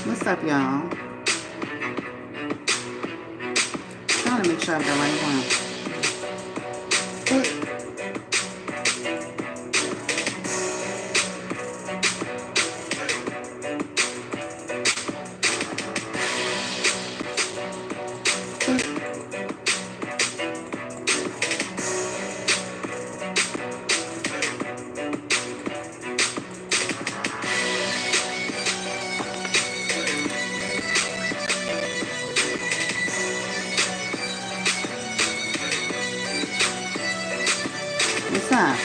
What's up, y'all? Trying to make sure I have the right one. What's up?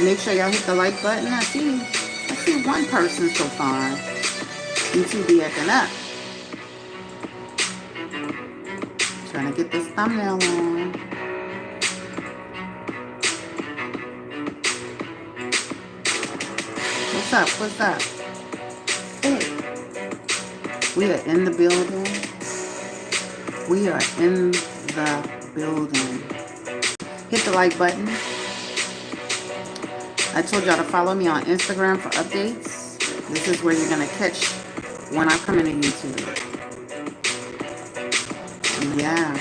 Make sure y'all hit the like button. I see one person so far. YouTube be acting up. Trying to get this thumbnail on. What's up? What's up? Hey. We are in the building. We are in the building. Hit the like button. I told y'all to follow me on Instagram for updates. This is where you're going to catch when I come into YouTube. Yeah.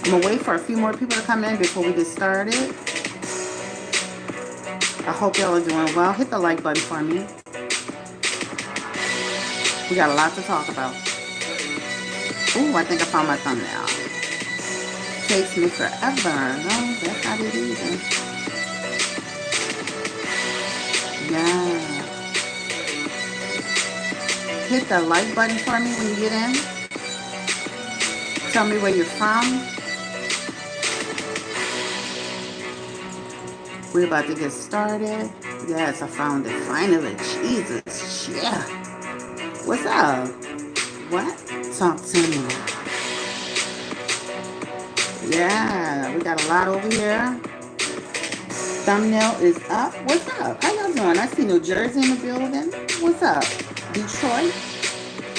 I'm going to wait for a few more people to come in before we get started. I hope y'all are doing well. Hit the like button for me. We got a lot to talk about. Ooh, I think I found my thumbnail. Takes me forever. No, that's not it either. Yeah. Hit the like button for me when you get in. Tell me where you're from. We're about to get started. Yes, I found it finally. Jesus, yeah. What's up? What? Talk to me. Yeah, we got a lot over here. Thumbnail is up. What's up? How y'all doing? I see New Jersey in the building. What's up? Detroit?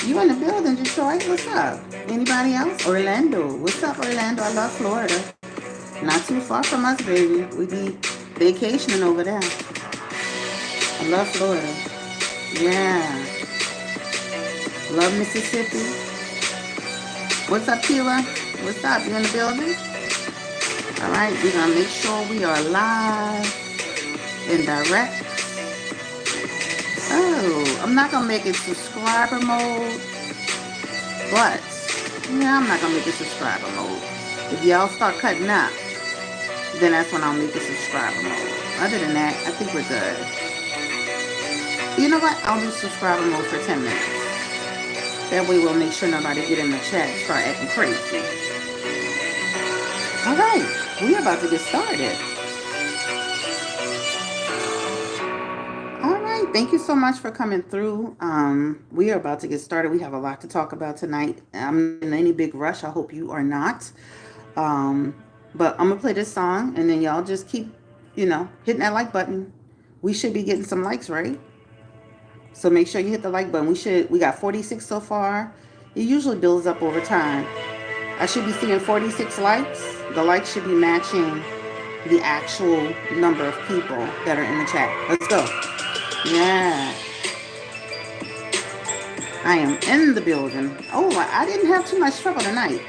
You in the building, Detroit? What's up? Anybody else? Orlando. What's up, Orlando? I love Florida. Not too far from us, baby. We be vacationing over there. I love Florida. Yeah. Love Mississippi. What's up, Keela? What's up? You in the building? All right, we're going to make sure we are live and direct. Oh, I'm not going to make it subscriber mode, but yeah, I'm not going to make it subscriber mode. If y'all start cutting up, then that's when I'll make it subscriber mode. Other than that, I think we're good. You know what? I'll do subscriber mode for 10 minutes. That way we'll make sure nobody get in the chat and start acting crazy. All right. We're about to get started. All right. Thank you so much for coming through. We are about to get started. We have a lot to talk about tonight. I'm in any big rush. I hope you are not. But I'm going to play this song, and then y'all just keep, hitting that like button. We should be getting some likes, right? So make sure you hit the like button. We got 46 so far. It usually builds up over time. I should be seeing 46 likes. The likes should be matching the actual number of people that are in the chat. Let's go. Yeah. I am in the building. Oh, I didn't have too much trouble tonight.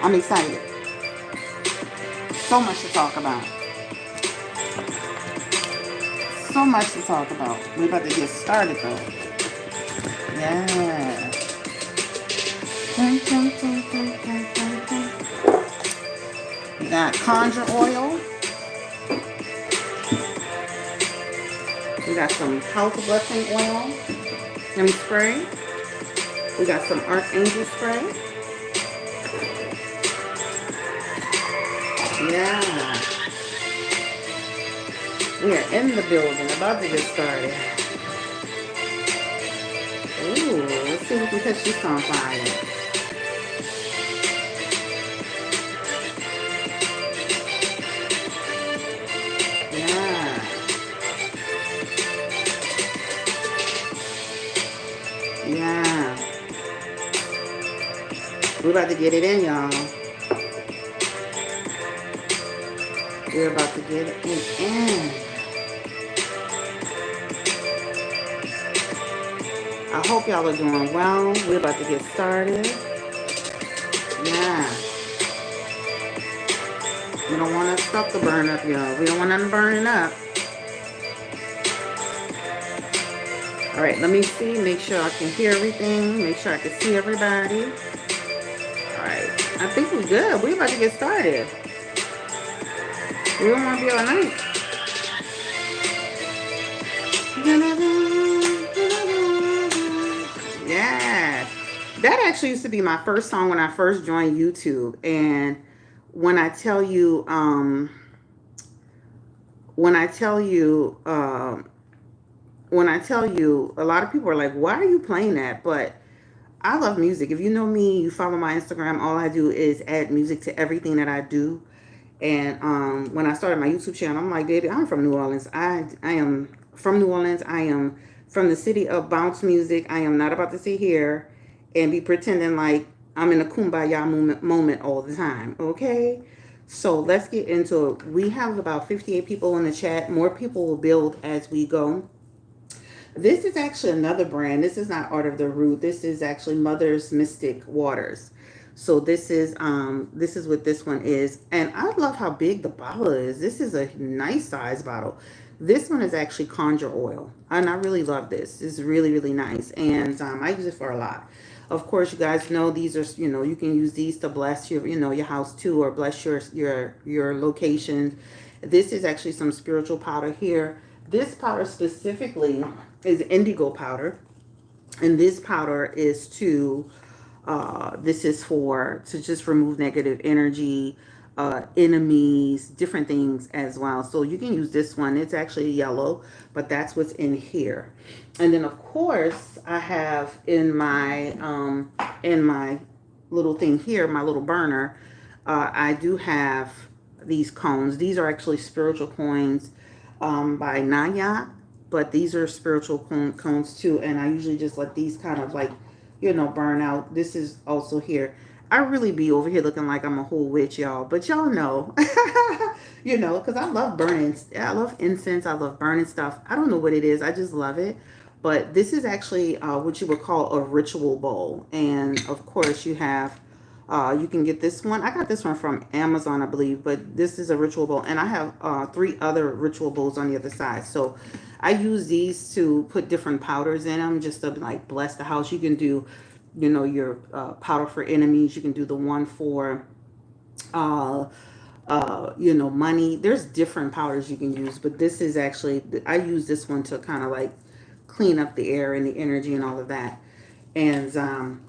I'm excited. So much to talk about. So much to talk about. We're about to get started though. Yeah. We got conjure oil. We got some house blessing oil. And spray. We got some archangel spray. Yeah. We are in the building, about to get started. Ooh, let's see if we can catch this on fire. Yeah. Yeah. We're about to get it in, y'all. We're about to get it in. I hope y'all are doing well. We're about to get started. Yeah. We don't want stuff to burn up, y'all. We don't want nothing burning up. All right, let me see. Make sure I can hear everything. Make sure I can see everybody. All right. I think we're good. We're about to get started. We don't want to be all night. Yeah. That actually used to be my first song when I first joined YouTube. And when I tell you, when I tell you, when I tell you, a lot of people are like, why are you playing that? But I love music. If you know me, you follow my Instagram, all I do is add music to everything that I do. And when I started my YouTube channel, I'm like, baby, I'm from New Orleans. I am from New Orleans. I am from the city of bounce music. I am not about to sit here and be pretending like I'm in a kumbaya moment all the time. Okay? So let's get into it. We have about 58 people in the chat. More people will build as we go. This is actually another brand. This is not Art of the Root. This is actually Mother's Mystic Waters. So this is what this one is. And I love how big the bottle is. This is a nice size bottle. This one is actually conjure oil. And I really love this. It's really, really nice. And I use it for a lot. Of course, you guys know these are, you can use these to bless your, your house too, or bless your location. This is actually some spiritual powder here. This powder specifically is indigo powder, and this powder is this is for to just remove negative energy, enemies, different things as well. So you can use this one. It's actually yellow, but that's what's in here. And then of course I have in my little thing here, my little burner, I do have these cones. These are actually spiritual coins by Naya, but these are spiritual cones too. And I usually just let these kind of like, burn out. This is also here. I really be over here looking like I'm a whole witch, y'all. But y'all know, because I love burning. I love incense. I love burning stuff. I don't know what it is. I just love it. But this is actually what you would call a ritual bowl. And of course, you can get this one. I got this one from Amazon, I believe, but this is a ritual bowl. And I have 3 other ritual bowls on the other side. So I use these to put different powders in them just to like bless the house. You can do, your powder for enemies. You can do the one for, money. There's different powders you can use, but this is actually, I use this one to kind of like clean up the air and the energy and all of that. And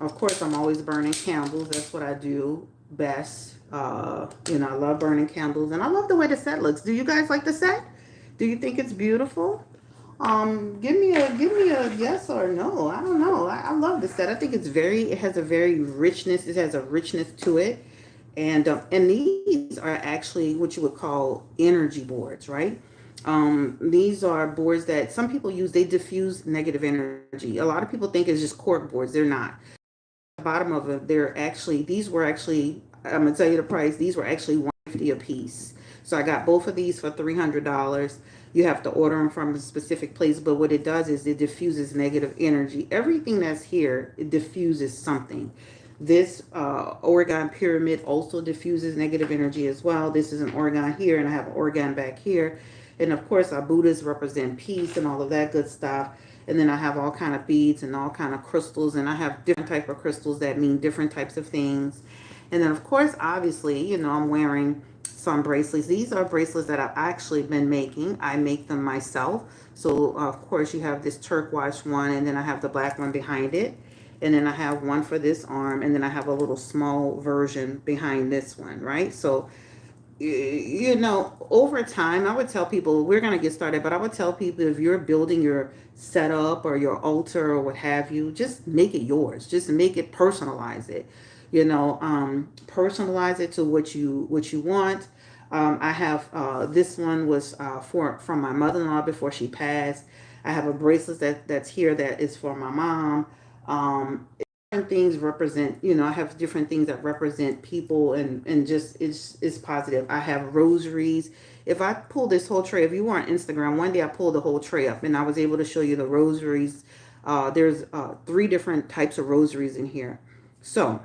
of course, I'm always burning candles. That's what I do best. I love burning candles, and I love the way the set looks. Do you guys like the set? Do you think it's beautiful? Give me a yes or no. I don't know. I love the set. I think it has a very richness. It has a richness to it, and these are actually what you would call energy boards, right? These are boards that some people use. They diffuse negative energy. A lot of people think it's just cork boards. They're not. The bottom of it, these were actually, I'm gonna tell you the price. These were actually $150 a piece. So I got both of these for $300. You have to order them from a specific place, but what it does is it diffuses negative energy. Everything that's here, it diffuses something. This Oregon pyramid also diffuses negative energy as well. This is an Oregon here, and I have an Oregon back here. And of course, our Buddhas represent peace and all of that good stuff. And then I have all kind of beads and all kind of crystals, and I have different type of crystals that mean different types of things. And then of course, obviously, I'm wearing some bracelets. These are bracelets that I've actually been making. I make them myself. So of course, you have this turquoise one, and then I have the black one behind it. And then I have one for this arm, and then I have a little small version behind this one, right? So over time, I would tell people, we're going to get started, but I would tell people, if you're building your setup or your altar or what have you, just make it yours. Just make it, personalize it, personalize it to what you want. I have, this one was from my mother-in-law before she passed. I have a bracelet that's here that is for my mom. things represent, I have different things that represent people, and just it's positive. I have rosaries. If I pull this whole tray, if you were on Instagram one day, I pulled the whole tray up and I was able to show you the rosaries. There's 3 different types of rosaries in here. So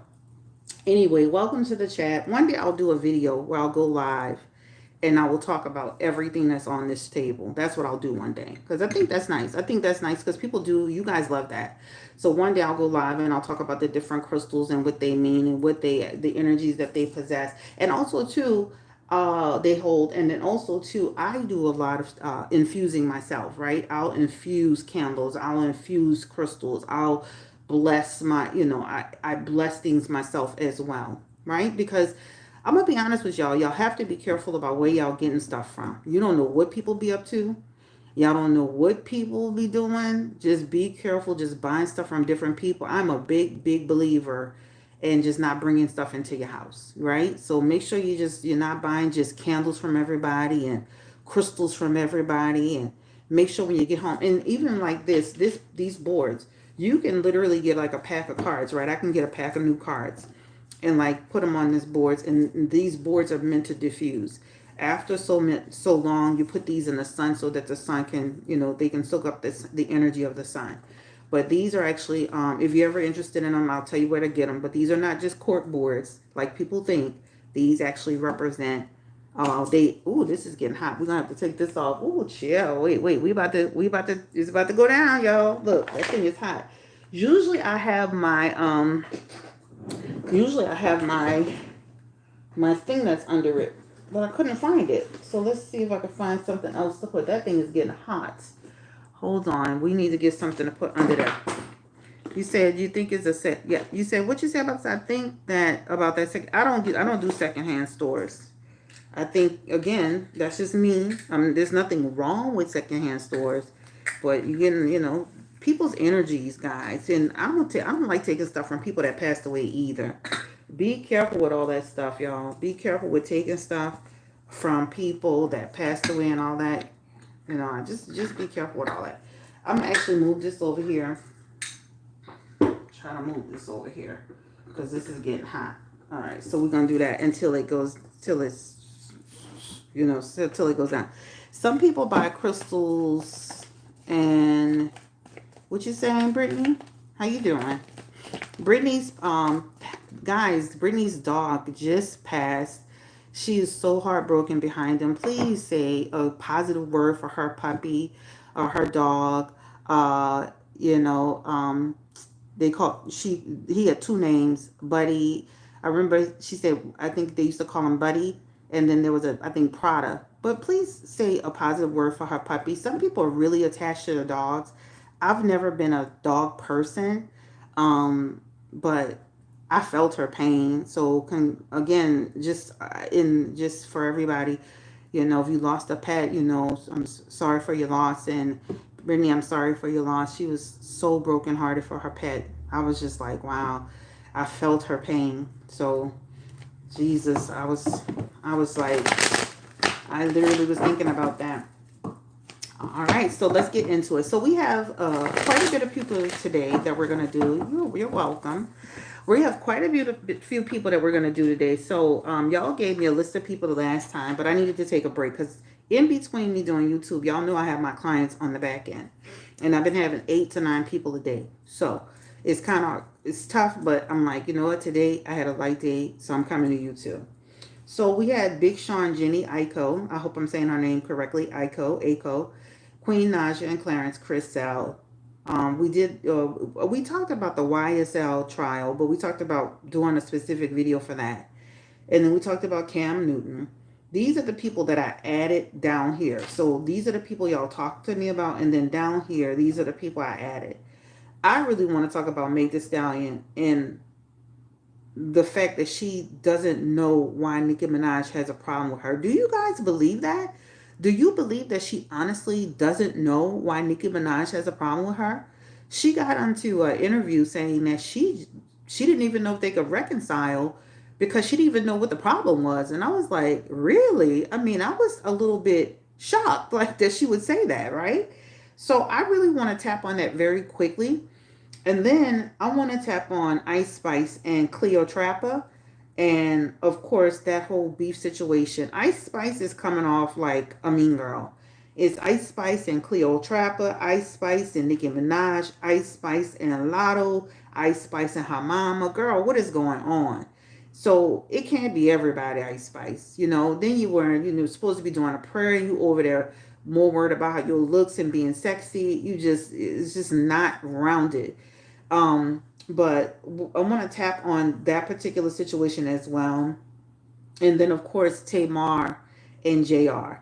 anyway, welcome to the chat. One day I'll do a video where I'll go live and I will talk about everything that's on this table. That's what I'll do one day, because I think that's nice. I think that's nice because people do. You guys love that. So one day I'll go live and I'll talk about the different crystals and what they mean and the energies that they possess, and also too, they hold. And then also too, I do a lot of infusing myself. Right? I'll infuse candles. I'll infuse crystals. I'll bless my. I bless things myself as well. Right? Because I'm gonna be honest with y'all. Y'all have to be careful about where y'all getting stuff from. You don't know what people be up to. Y'all don't know what people be doing. Just be careful. Just buying stuff from different people. I'm a big believer in just not bringing stuff into your house, right? So make sure you're not buying just candles from everybody and crystals from everybody. And make sure when you get home, and even like these boards, you can literally get like a pack of cards, right? I can get a pack of new cards and like put them on these boards, and these boards are meant to diffuse. After so long, you put these in the sun so that the sun can, they can soak up the energy of the sun. But these are actually, if you're ever interested in them, I'll tell you where to get them. But these are not just cork boards like people think. These actually represent. This is getting hot. We're gonna have to take this off. Ooh, chill. Wait. It's about to go down, y'all. Look, that thing is hot. Usually I have my my thing that's under it, but I couldn't find it. So let's see if I can find something else to put. That thing is getting hot. Hold on. We need to get something to put under there. You said you think it's a set. Yeah. You said what you said about that. I think that about that second. I don't do secondhand stores. I think again, that's just me. There's nothing wrong with secondhand stores, but you're getting, people's energies, guys. And I don't like taking stuff from people that passed away either. Be careful with all that stuff, y'all. Be careful with taking stuff from people that passed away and all that. Just be careful with all that. I'm gonna actually move this over here. Trying to move this over here because this is getting hot. All right, so we're gonna do that until it goes till it goes down. Some people buy crystals and what you saying, Brittany? How you doing? Brittany's Brittany's dog just passed. She is so heartbroken behind him. Please say a positive word for her puppy or her dog. Uh, you know, um, he had 2 names, Buddy. I remember she said, I think they used to call him Buddy, and then there was I think Prada. But please say a positive word for her puppy. Some people are really attached to their dogs. I've never been a dog person, but I felt her pain. So again, just for everybody, if you lost a pet, I'm sorry for your loss. And Brittany, I'm sorry for your loss. She was so brokenhearted for her pet. I was just like, wow, I felt her pain. So Jesus, I was like, I literally was thinking about that. All right, so let's get into it. So we have quite a bit of people today that we're going to do. You're welcome. We have quite a few people that we're going to do today. So y'all gave me a list of people the last time, but I needed to take a break because in between me doing YouTube, y'all know I have my clients on the back end. And I've been having 8 to 9 people a day. So it's tough, but I'm like, you know what? Today I had a light day, so I'm coming to YouTube. So we had Big Sean, Jenny, Aiko. I hope I'm saying her name correctly. Aiko, Queen Naja, and Clarence, Chris Sal. We talked about the YSL trial, but we talked about doing a specific video for that. And then we talked about Cam Newton. These are the people that I added down here. So these are the people y'all talked to me about. And then down here, these are the people I added. I really want to talk about Meg Thee Stallion and the fact that she doesn't know why Nicki Minaj has a problem with her. Do you guys believe that? Do you believe that she honestly doesn't know why Nicki Minaj has a problem with her? She got onto an interview saying that she didn't even know if they could reconcile because she didn't even know what the problem was. And I was like, really? I mean, I was a little bit shocked like that she would say that, right? So I really want to tap on that very quickly. And then I want to tap on Ice Spice and Cleotrapa. And of course, that whole beef situation. Ice Spice is coming off like a mean girl. It's Ice Spice and Cleotrapa, Ice Spice and Nicki Minaj, Ice Spice and Lotto, Ice Spice and her mama. Girl, what is going on? So it can't be everybody, Ice Spice. Then you were, supposed to be doing a prayer. You over there more worried about your looks and being sexy. It's just not rounded. But I want to tap on that particular situation as well. And then, of course, Tamar and JR.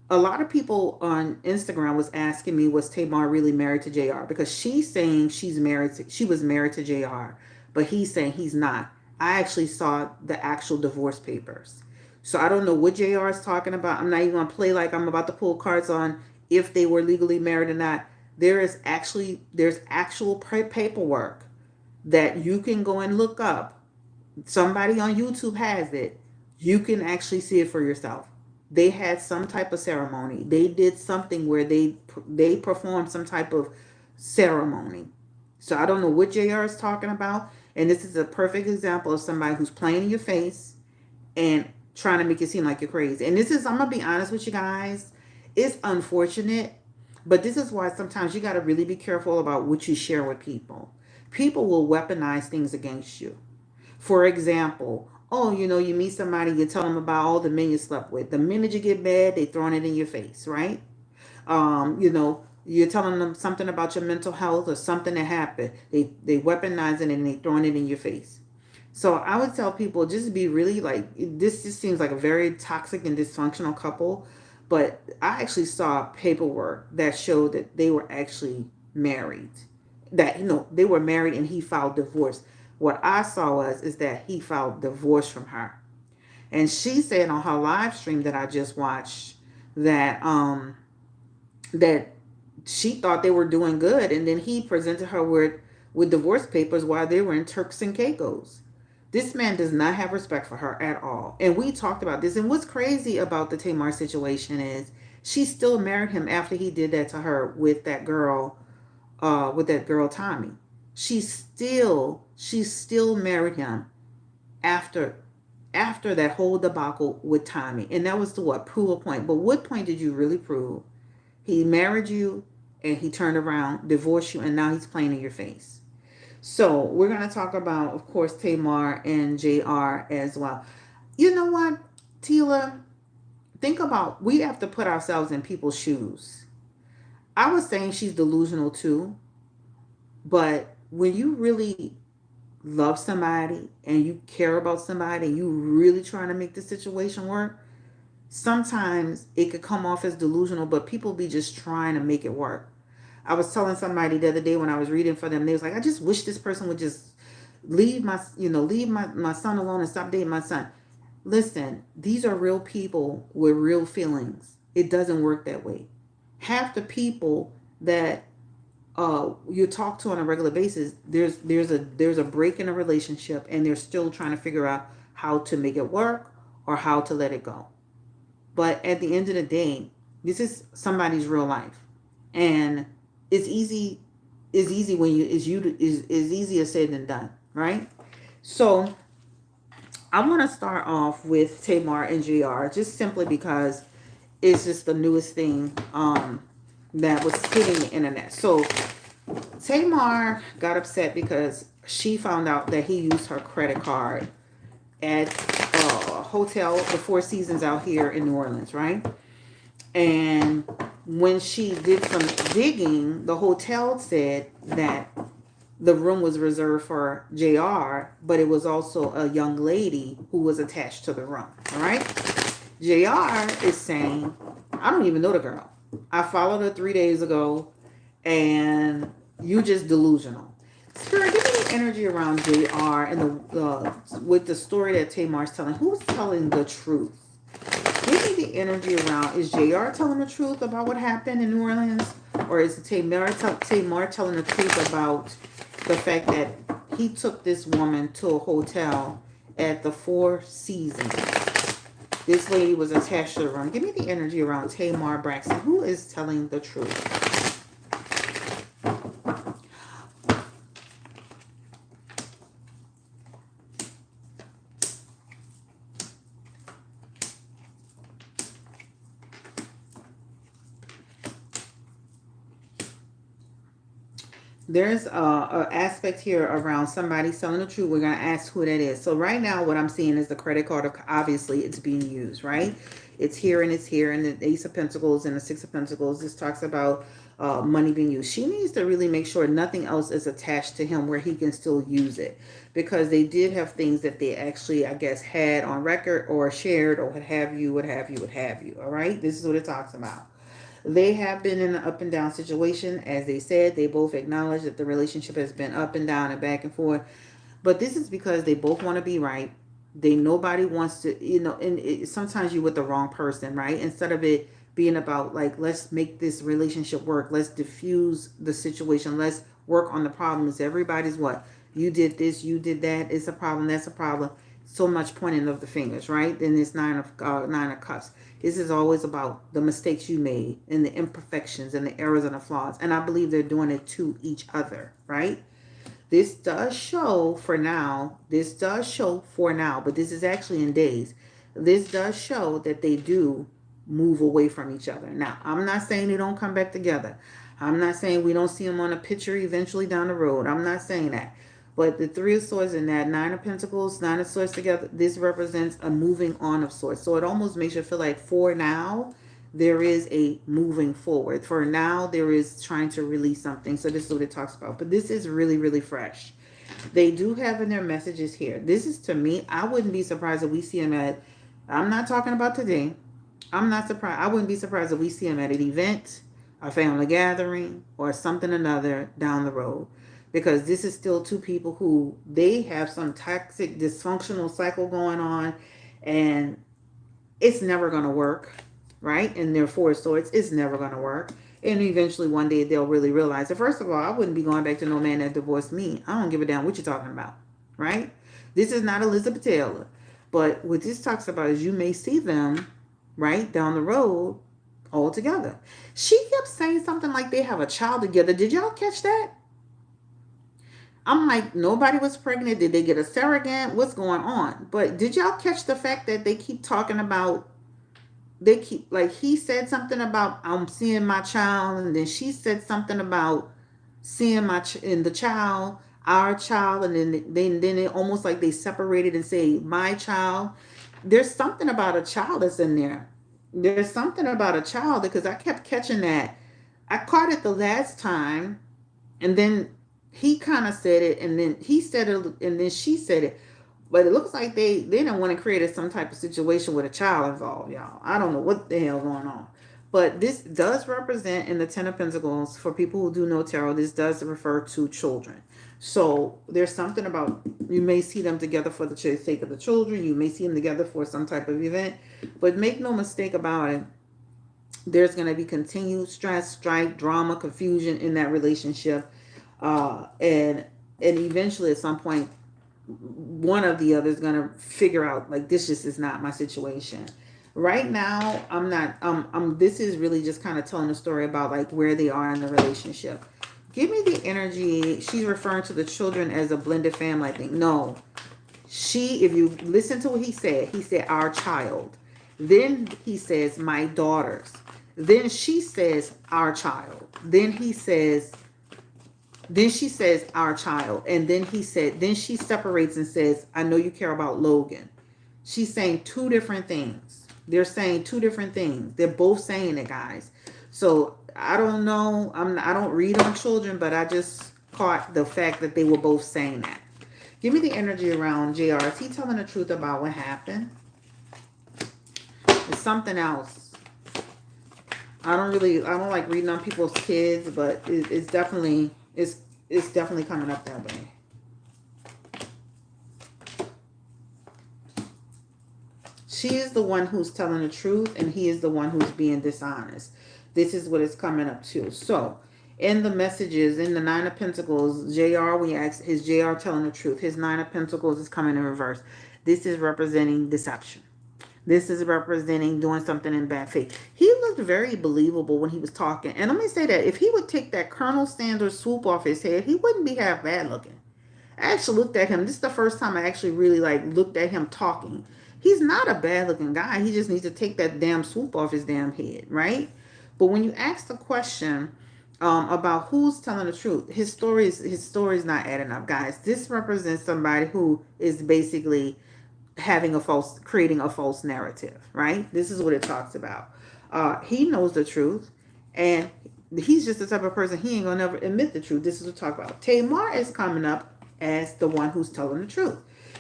A lot of people on Instagram was asking me, was Tamar really married to JR? Because she's saying she was married to JR, but he's saying he's not. I actually saw the actual divorce papers. So I don't know what JR is talking about. I'm not even going to play like I'm about to pull cards on if they were legally married or not. There's actual paperwork that you can go and look up. Somebody on YouTube has it. You can actually see it for yourself. They had some type of ceremony. They did something where they performed some type of ceremony. So I don't know what JR is talking about. And this is a perfect example of somebody who's playing in your face and trying to make it seem like you're crazy. And this is, I'm going to be honest with you guys, it's unfortunate, but this is why sometimes you got to really be careful about what you share with people. People will weaponize things against you. For example, oh, you meet somebody, you tell them about all the men you slept with. The minute you get mad, they throwing it in your face, right? You're telling them something about your mental health or something that happened. They weaponize it and they throwing it in your face. So I would tell people, just be really like, this just seems like a very toxic and dysfunctional couple. But I actually saw paperwork that showed that they were actually married. That, they were married and he filed divorce. What I saw is that he filed divorce from her. And she said on her live stream that I just watched that that she thought they were doing good, and then he presented her with divorce papers while they were in Turks and Caicos. This man does not have respect for her at all. And we talked about this. And what's crazy about the Tamar situation is she still married him after he did that to her with that girl Tommy. She still married him after that whole debacle with Tommy. And that was to what? Prove a point. But what point did you really prove? He married you and he turned around, divorced you, and now he's playing in your face. So we're going to talk about, of course, Tamar and JR as well. You know what, Tila? Think about, we have to put ourselves in people's shoes. I was saying she's delusional too, but when you really love somebody and you care about somebody and you really trying to make the situation work, sometimes it could come off as delusional, but people be just trying to make it work. I was telling somebody the other day when I was reading for them, they was like, I just wish this person would just leave my son alone and stop dating my son. Listen, these are real people with real feelings. It doesn't work that way. Half the people that you talk to on a regular basis, there's a break in a relationship and they're still trying to figure out how to make it work or how to let it go. But at the end of the day, this is somebody's real life. And it's easy when is easier said than done, right? So I want to start off with Tamar and JR just simply because it's just the newest thing that was hitting the internet. So Tamar got upset because she found out that he used her credit card at a hotel, the Four Seasons out here in New Orleans, right? And when she did some digging, the hotel said that the room was reserved for JR, but it was also a young lady who was attached to the room. All right. JR is saying, I don't even know the girl. I followed her 3 days ago and you just delusional. Spirit, give me the energy around JR and with the story that Tamar's telling. Who's telling the truth? Give me the energy around, is JR telling the truth about what happened in New Orleans? Or is Tamar telling the truth about the fact that he took this woman to a hotel at the Four Seasons? This lady was attached to the room. Give me the energy around Tamar Braxton. Who is telling the truth? There's a aspect here around somebody selling the truth. We're going to ask who that is. So right now what I'm seeing is the credit card of, obviously it's being used, right? It's here and it's here, and the Ace of Pentacles and the Six of Pentacles. This talks about money being used. She needs to really make sure nothing else is attached to him where he can still use it, because they did have things that they actually, I guess, had on record or shared or what have you, what have you, what have you. All right, this is what it talks about. They have been in an up and down situation. As they said, they both acknowledge that the relationship has been up and down and back and forth. But this is because they both want to be right. They, nobody wants to, and sometimes you're with the wrong person, right? Instead of it being about like, let's make this relationship work. Let's diffuse the situation. Let's work on the problems. Everybody's what? You did this, you did that. It's a problem, that's a problem. So much pointing of the fingers, right? Then it's nine of cups. This is always about the mistakes you made and the imperfections and the errors and the flaws. And I believe they're doing it to each other, right? This does show for now. This does show for now, but this is actually in days. This does show that they do move away from each other. Now, I'm not saying they don't come back together. I'm not saying we don't see them on a picture eventually down the road. I'm not saying that. But the Three of Swords and that Nine of Pentacles, Nine of Swords together, this represents a moving on of sorts. So it almost makes you feel like for now, there is a moving forward. For now, there is trying to release something. So this is what it talks about. But this is really, really fresh. They do have in their messages here. This is, to me, I wouldn't be surprised if we see them at, I'm not talking about today. I'm not surprised. I wouldn't be surprised if we see them at an event, a family gathering, or something another down the road. Because this is still two people who, they have some toxic, dysfunctional cycle going on, and it's never going to work, right? And their Four of Swords, it's never going to work. And eventually one day they'll really realize that, first of all, I wouldn't be going back to no man that divorced me. I don't give a damn what you're talking about, right? This is not Elizabeth Taylor. But what this talks about is you may see them, right, down the road all together. She kept saying something like they have a child together. Did y'all catch that? I'm like, nobody was pregnant. Did they get a surrogate? What's going on? But did y'all catch the fact that they keep talking about, they keep, like, he said something about, I'm seeing my child, and then she said something about seeing in the child, our child, and then it almost like they separated and say my child. There's something about a child that's in there. There's something about a child, because I kept catching that. I caught it the last time, and then he kind of said it, and then he said it, and then she said it. But it looks like they don't want to create some type of situation with a child involved, y'all. I don't know what the hell going on. But this does represent, in the Ten of Pentacles, for people who do know tarot, this does refer to children. So there's something about, you may see them together for the sake of the children. You may see them together for some type of event. But make no mistake about it, there's going to be continued stress, strife, drama, confusion in that relationship. And eventually at some point, one of the other is going to figure out, like, this just is not my situation right now. I'm not, this is really just kind of telling a story about like where they are in the relationship. Give me the energy. She's referring to the children as a blended family, I think. No, if you listen to what he said our child. Then he says, my daughters. Then she says, our child. Then she says, our child. And then she separates and says, I know you care about Logan. She's saying two different things. They're saying two different things. They're both saying it, guys. So I don't know. I don't read on children, but I just caught the fact that they were both saying that. Give me the energy around JR. Is he telling the truth about what happened? It's something else. I don't like reading on people's kids, but it's definitely coming up that way. She is the one who's telling the truth, and he is the one who's being dishonest. This is what it's coming up to. So, in the messages, in the Nine of Pentacles, JR, we ask, is JR telling the truth? His Nine of Pentacles is coming in reverse. This is representing deception. This is representing doing something in bad faith. He looked very believable when he was talking. And let me say that if he would take that Colonel Sanders swoop off his head, he wouldn't be half bad looking. I actually looked at him. This is the first time I actually really looked at him talking. He's not a bad looking guy. He just needs to take that damn swoop off his damn head, right? But when you ask the question, about who's telling the truth. His story is not adding up, guys. This represents somebody who is basically creating a false narrative, right? This is what it talks about. He knows the truth, and he's just the type of person, he ain't gonna never admit the truth. This is what we talk about. Tamar is coming up as the one who's telling the truth.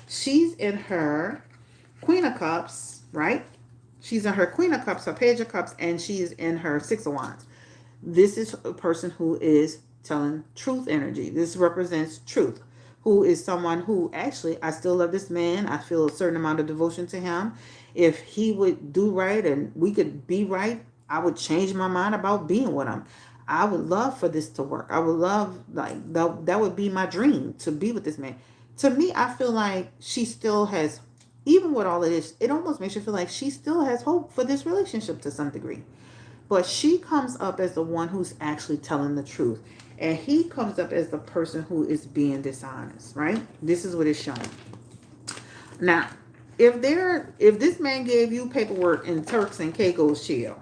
She's in her Queen of Cups, right? She's in her Queen of Cups, her Page of Cups, and she's in her Six of Wands. This is a person who is telling truth energy. This represents truth. Who is someone who actually, I still love this man. I feel a certain amount of devotion to him. If he would do right and we could be right, I would change my mind about being with him. I would love for this to work. I would love, like, that would be my dream, to be with this man. To me, I feel like she still has, even with all of this, it almost makes you feel like she still has hope for this relationship to some degree. But she comes up as the one who's actually telling the truth. And he comes up as the person who is being dishonest, right? This is what it's showing. Now, if this man gave you paperwork in Turks and Caicos shell,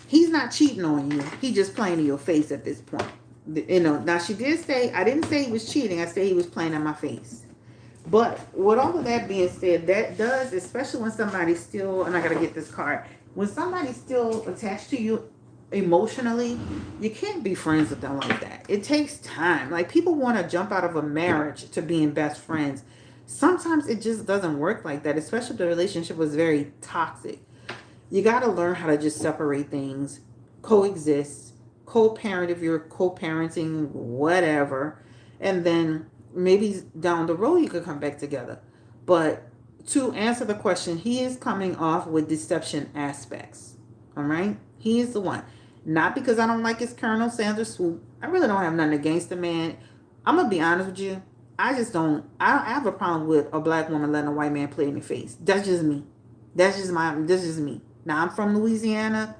he's not cheating on you. He just playing in your face at this point. Now she did say, I didn't say he was cheating. I said he was playing in my face. But with all of that being said, that does, especially when somebody's still, and I gotta get this card, when somebody's still attached to you emotionally, you can't be friends with them like that. It takes time. Like, people want to jump out of a marriage to being best friends. Sometimes it just doesn't work like that, especially if the relationship was very toxic. You got to learn how to just separate things, coexist, co-parent if you're co-parenting, whatever, and then maybe down the road you could come back together. But to answer the question, he is coming off with deception aspects. All right, he is the one. Not because I don't like his Colonel Sanders swoop. I really don't have nothing against the man. I'm gonna be honest with you. I just don't. I have a problem with a black woman letting a white man play in the face. That's just me. That's just me. Now, I'm from Louisiana.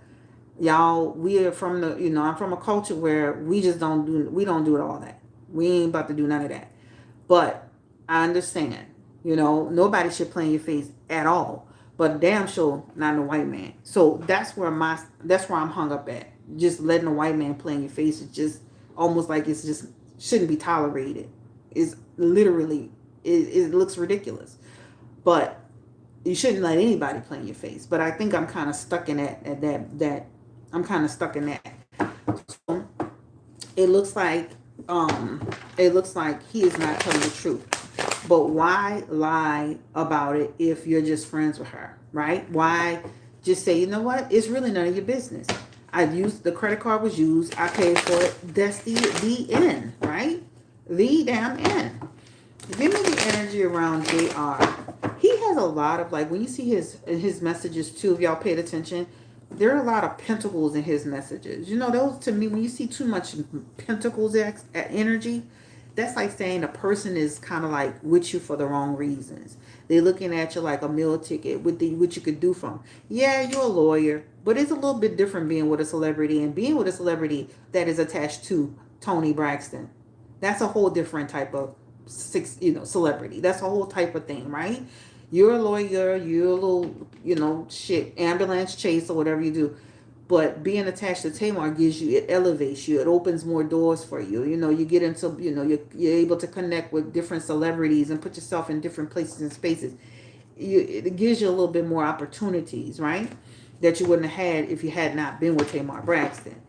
Y'all, we are from the. I'm from a culture where we don't do all that. We ain't about to do none of that. But I understand. Nobody should play in your face at all. But damn sure not a white man. So that's where I'm hung up at. Just letting a white man play in your face is just almost like it's just shouldn't be tolerated. It's literally it looks ridiculous. But you shouldn't let anybody play in your face. But I think I'm kind of stuck in that I'm kind of stuck in that. So it looks like he is not telling the truth. But why lie about it if you're just friends with her, right? Why just say, you know what? It's really none of your business. The credit card was used. I paid for it. That's the end, right? The damn end. Give me the energy around JR. He has a lot of, like, when you see his messages too, if y'all paid attention, there are a lot of pentacles in his messages. Those, to me, when you see too much pentacles energy, that's like saying a person is kind of like with you for the wrong reasons. They're looking at you like a meal ticket with what you could do from. Yeah, you're a lawyer, but it's a little bit different being with a celebrity and being with a celebrity that is attached to Tony Braxton. That's a whole different type of celebrity. That's a whole type of thing, right? You're a lawyer, you're a little, ambulance chase or whatever you do. But being attached to Tamar it elevates you. It opens more doors for you. You get into, you're able to connect with different celebrities and put yourself in different places and spaces. It gives you a little bit more opportunities, right? That you wouldn't have had if you had not been with Tamar Braxton.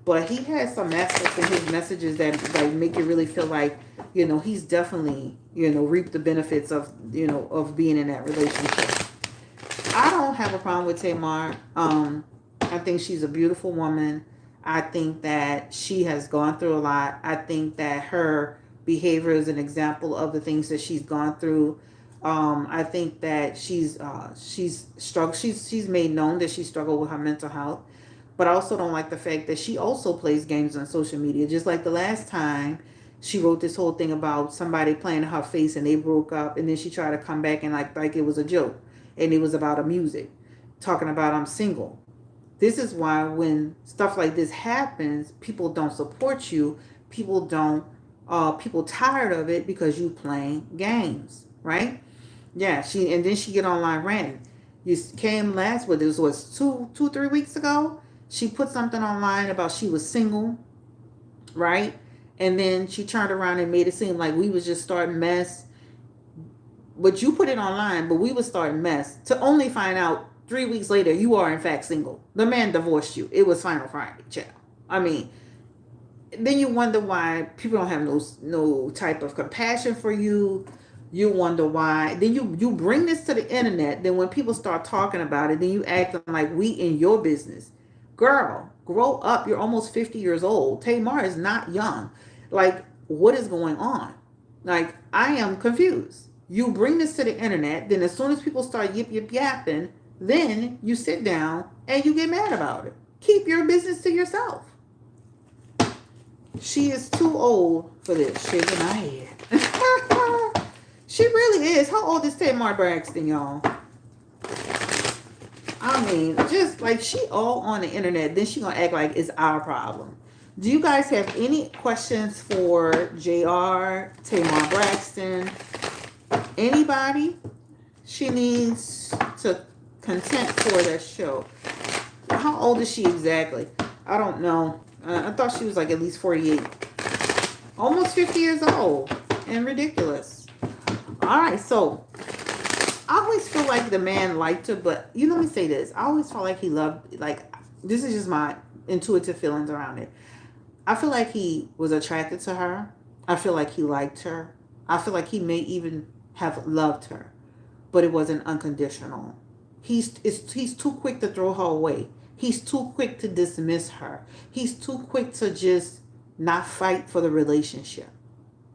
But he has some aspects in his messages that like make you really feel like, he's definitely, reaped the benefits of, of being in that relationship. I don't have a problem with Tamar. I think she's a beautiful woman. I think that she has gone through a lot. I think that her behavior is an example of the things that she's gone through. I think that she's struggled. She's made known that she struggled with her mental health. But I also don't like the fact that she also plays games on social media. Just like the last time she wrote this whole thing about somebody playing in her face and they broke up, and then she tried to come back and like it was a joke, and it was about her music, talking about I'm single. This is why when stuff like this happens, people don't support you. People tired of it because you playing games, right? Yeah, and then she get online ranting. You came last, what, this was 3 weeks ago? She put something online about she was single, right? And then she turned around and made it seem like we was just starting mess. But you put it online, but we was starting mess to only find out 3 weeks later you are in fact single. The man divorced you. It was Final Friday, child. I mean, then you wonder why people don't have no type of compassion for you. You wonder why. Then you bring this to the internet. Then when people start talking about it, then you acting like we in your business. Girl, grow up. You're almost 50 years old. Tamar is not young. Like, what is going on? Like, I am confused. You bring this to the internet, then as soon as people start yip yapping, then you sit down and you get mad about it. Keep your business to yourself. She is too old for this. Shaking my head. She really is. How old is Tamar Braxton, y'all? I mean, just like she all on the internet, then she gonna act like it's our problem. Do you guys have any questions for JR, Tamar Braxton, anybody? She needs to content for that show. How old is she exactly? I don't know. I thought she was like at least 48. Almost 50 years old. And ridiculous. Alright, so I always feel like the man liked her, but let me say this. I always felt like he loved, like, this is just my intuitive feelings around it. I feel like he was attracted to her. I feel like he liked her. I feel like he may even have loved her, but it wasn't unconditional. He's too quick to throw her away. He's too quick to dismiss her. He's too quick to just not fight for the relationship,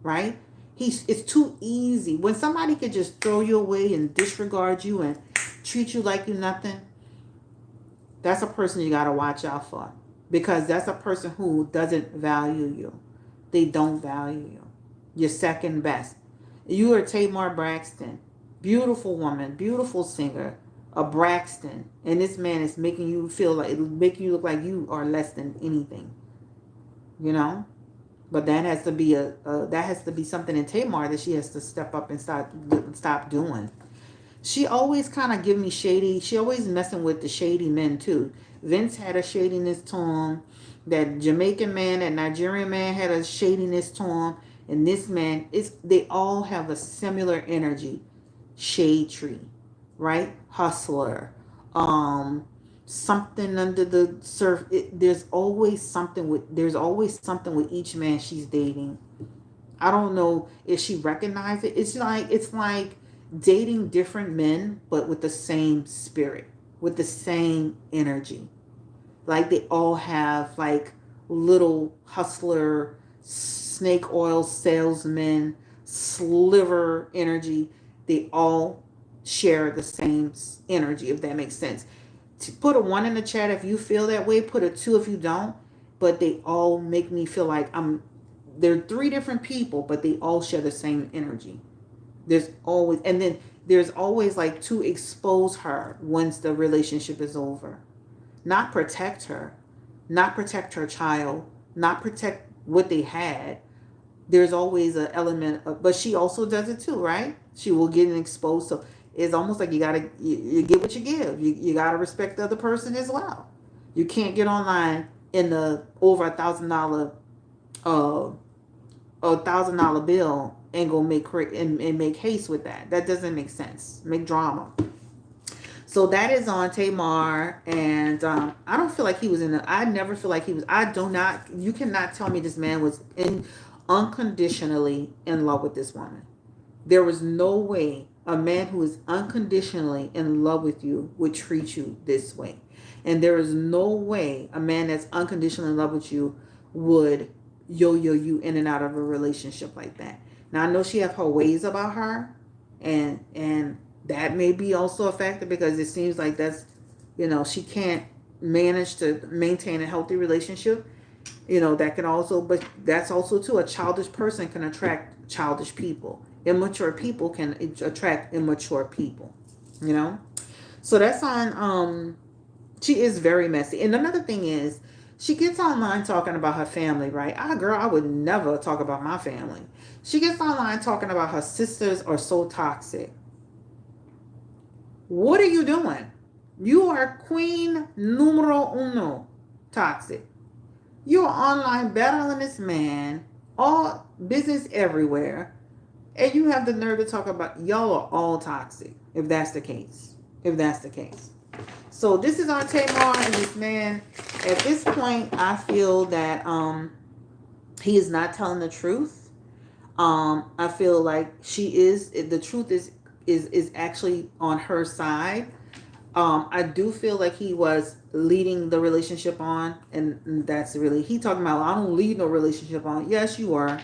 right? It's too easy. When somebody could just throw you away and disregard you and treat you like you're nothing, that's a person you got to watch out for, because that's a person who doesn't value you. They don't value you. You're second best. You are Tamar Braxton. Beautiful woman, beautiful singer, a Braxton, and this man is making you look like you are less than anything, But that has to be something in Tamar that she has to step up and stop doing. She always kind of give me shady. She always messing with the shady men too. Vince had a shadiness to him. That Jamaican man, that Nigerian man had a shadiness to him, and this man they all have a similar energy. Shade tree, right? Hustler, something under the surf. There's always something with each man she's dating. I don't know if she recognized it. It's like dating different men, but with the same spirit, with the same energy. Like they all have like little hustler, snake oil salesman, sliver energy. They all share the same energy, if that makes sense. To put a 1 in the chat if you feel that way, put a 2 if you don't. But they all make me feel like they're 3 different people, but they all share the same energy. There's always like to expose her once the relationship is over. Not protect her, not protect her child, not protect what they had. There's always an element of, but she also does it too, right? She will get exposed. So it's almost like you get what you give. You gotta respect the other person as well. You can't get online in the over $1,000 $1,000 bill and go make haste with that. That doesn't make sense. Make drama. So that is on Tamar, and I don't feel like he was I never feel like he was. You cannot tell me this man was unconditionally in love with this woman. There was no way a man who is unconditionally in love with you would treat you this way. And there is no way a man that's unconditionally in love with you would yo-yo you in and out of a relationship like that. Now, I know she have her ways about her, and that may be also a factor, because it seems like that's, she can't manage to maintain a healthy relationship. That can also, but that's also too, a childish person can attract childish people. Immature people can attract immature people, So that's on, she is very messy. And another thing is, she gets online talking about her family, right? I would never talk about my family. She gets online talking about her sisters are so toxic. What are you doing? You are queen numero uno. toxic. You're online battling this man, all business everywhere, and you have the nerve to talk about y'all are all toxic. If that's the case, if that's the case. So this is on Tamar and this man. At this point, I feel that he is not telling the truth. I feel like she is. The truth is actually on her side. I do feel like he was leading the relationship on, and that's really he talking about. I don't lead no relationship on. Yes, you are,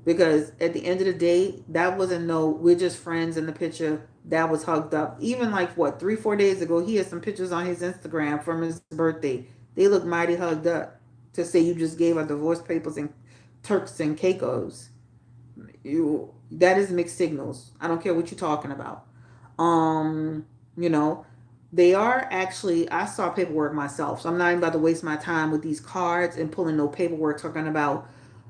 because at the end of the day, that wasn't no. We're just friends in the picture. That was hugged up. Even like what 3-4 days ago, he had some pictures on his Instagram from his birthday. They look mighty hugged up. To say you just gave out divorce papers and Turks and Caicos, that is mixed signals. I don't care what you're talking about. You know, they are actually, I saw paperwork myself, so I'm not even about to waste my time with these cards and pulling no paperwork talking about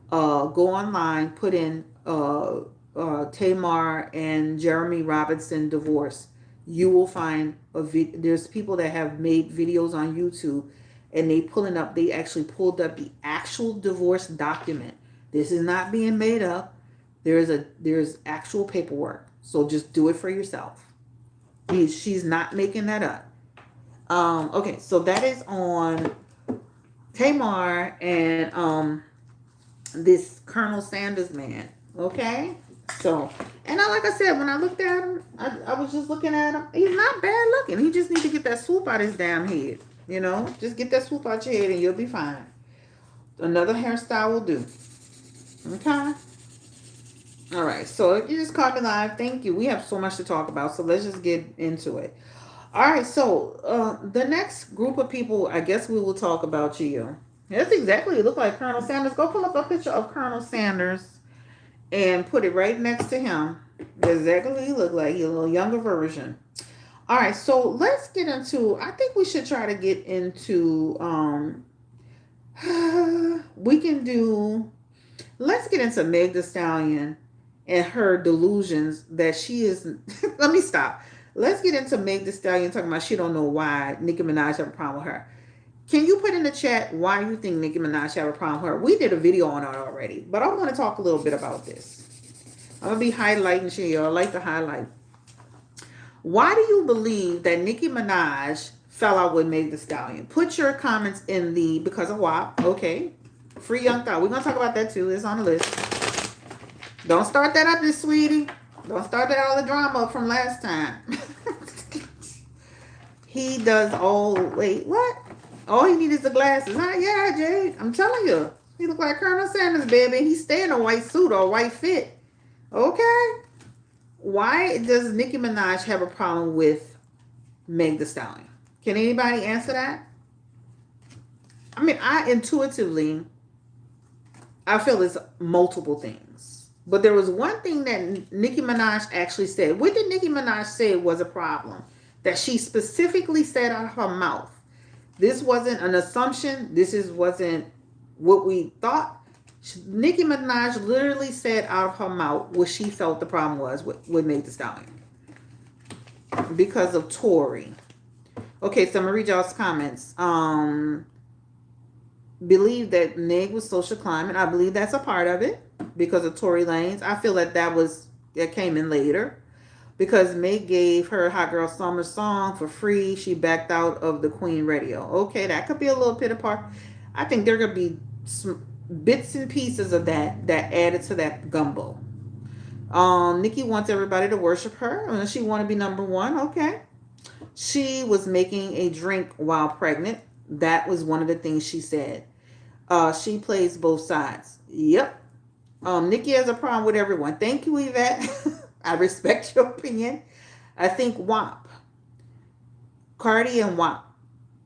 go online, put in Tamar and Jeremy Robinson divorce. You will find there's people that have made videos on YouTube and they actually pulled up the actual divorce document. This is not being made up. There's actual paperwork. So just do it for yourself. She's not making that up. Okay, so that is on Tamar and this Colonel Sanders man. Okay, so like I said, when I looked at him, I was just looking at him. He's not bad looking. He just need to get that swoop out his damn head. Just get that swoop out your head and you'll be fine. Another hairstyle will do. Okay. All right, so if you just caught me live, thank you. We have so much to talk about, so let's just get into it. All right, so the next group of people, I guess we will talk about you. That's exactly, it look like Colonel Sanders. Go pull up a picture of Colonel Sanders and put it right next to him. That's exactly what he look like. He's a little younger version. All right, so let's get into, I think we should try to get into, let's get into Meg Thee Stallion and her delusions that she is, let me stop. Let's get into Meg Thee Stallion talking about she don't know why Nicki Minaj have a problem with her. Can you put in the chat why you think Nicki Minaj have a problem with her? We did a video on it already, but I want to talk a little bit about this. I'm going to be highlighting shit. I like to highlight. Why do you believe that Nicki Minaj fell out with Meg Thee Stallion? Put your comments in the, because of WAP, okay. Free Young Thought. We're going to talk about that too. It's on the list. Don't start that up, this sweetie. Don't start that all the drama from last time. He does wait, what? All he needs is the glasses. Huh? Yeah, Jade. I'm telling you. He look like Colonel Sanders, baby. He stay in a white suit or a white fit. Okay. Why does Nicki Minaj have a problem with Meg Thee Stallion? Can anybody answer that? I mean, I feel it's multiple things. But there was one thing that Nicki Minaj actually said. What did Nicki Minaj say was a problem? That she specifically said out of her mouth. This wasn't an assumption. Wasn't what we thought. Nicki Minaj literally said out of her mouth what she felt the problem was with Meg Thee Stallion. Because of Tory. Okay, so I'm going to read y'all's comments. Believe that Meg was social climbing. I believe that's a part of it. Because of Tory Lanez. I feel that that came in later. Because Meg gave her Hot Girl Summer song for free. She backed out of the Queen radio. Okay, that could be a little bit apart. I think there could be some bits and pieces of that added to that gumbo. Nicki wants everybody to worship her. She want to be number one. Okay. She was making a drink while pregnant. That was one of the things she said. She plays both sides. Yep. Nicki has a problem with everyone. Thank you, Yvette. I respect your opinion. I think WAP. Cardi and WAP.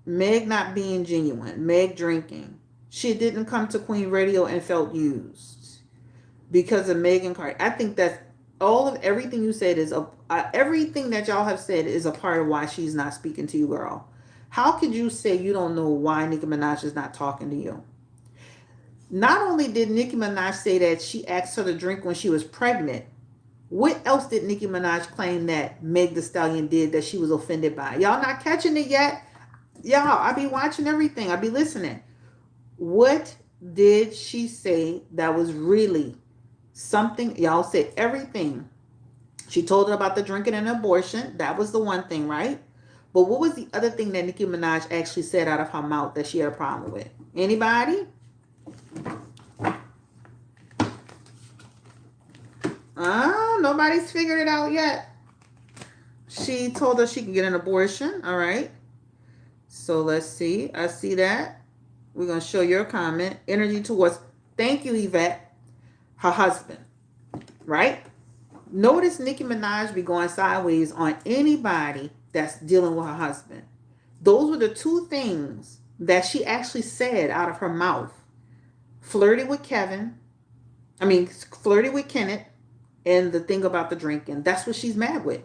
Meg not being genuine. Meg drinking. She didn't come to Queen Radio and felt used. Because of Meg and Cardi. I think that's everything you said is everything that y'all have said is a part of why she's not speaking to you, girl. How could you say you don't know why Nicki Minaj is not talking to you? Not only did Nicki Minaj say that she asked her to drink when she was pregnant, what else did Nicki Minaj claim that Meg Thee Stallion did that she was offended by? Y'all not catching it yet? Y'all, I be watching everything. I be listening. What did she say that was really something? Y'all said everything. She told her about the drinking and abortion. That was the one thing, right? But what was the other thing that Nicki Minaj actually said out of her mouth that she had a problem with? Anybody? Nobody's figured it out yet. She told her she can get an abortion. All right. So let's see. I see that. We're going to show your comment. Energy towards, thank you, Yvette, her husband. Right? Notice Nicki Minaj be going sideways on anybody that's dealing with her husband. Those were the two things that she actually said out of her mouth. Flirty with flirty with Kenneth, and the thing about the drinking. That's what she's mad with.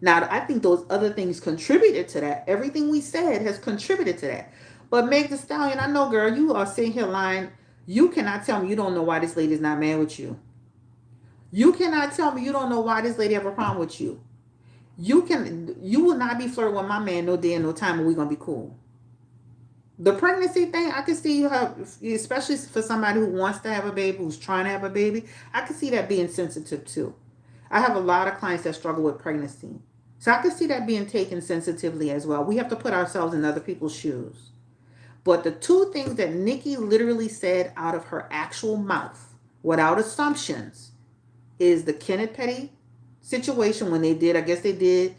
Now, I think those other things contributed to that. Everything we said has contributed to that. But Meg Thee Stallion, I know, girl, you are sitting here lying. You cannot tell me you don't know why this lady's not mad with you. You cannot tell me you don't know why this lady have a problem with you. You will not be flirting with my man no day and no time, and we're gonna be cool. The pregnancy thing, I can see her, especially for somebody who wants to have a baby, who's trying to have a baby. I can see that being sensitive too. I have a lot of clients that struggle with pregnancy, so I can see that being taken sensitively as well. We have to put ourselves in other people's shoes. But the two things that Nicki literally said out of her actual mouth, without assumptions, is the Kenneth Petty situation when they did, I guess they did,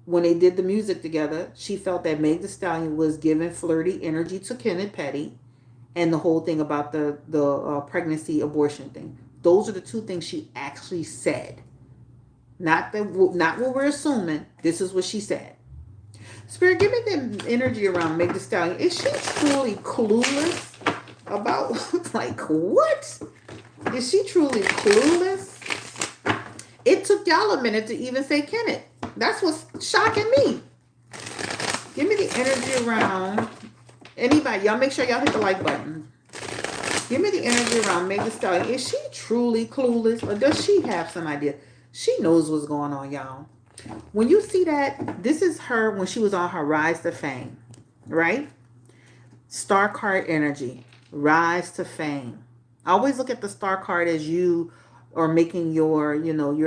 when they did the music together, she felt that Meg Thee Stallion was giving flirty energy to Kenneth Petty, and the whole thing about the pregnancy abortion thing. Those are the two things she actually said. Not what we're assuming. This is what she said. Spirit, give me the energy around Meg Thee Stallion. Is she truly clueless about like what? Is she truly clueless? It took y'all a minute to even say Kenneth. That's what's shocking me. Give me the energy around anybody. Y'all make sure y'all hit the like button. Give me the energy around Meg Thee Stallion. Is she truly clueless, or does she have some idea? She knows what's going on, y'all. When you see that, this is her when she was on her rise to fame, right? Star card energy, rise to fame. I always look at the star card as you are making your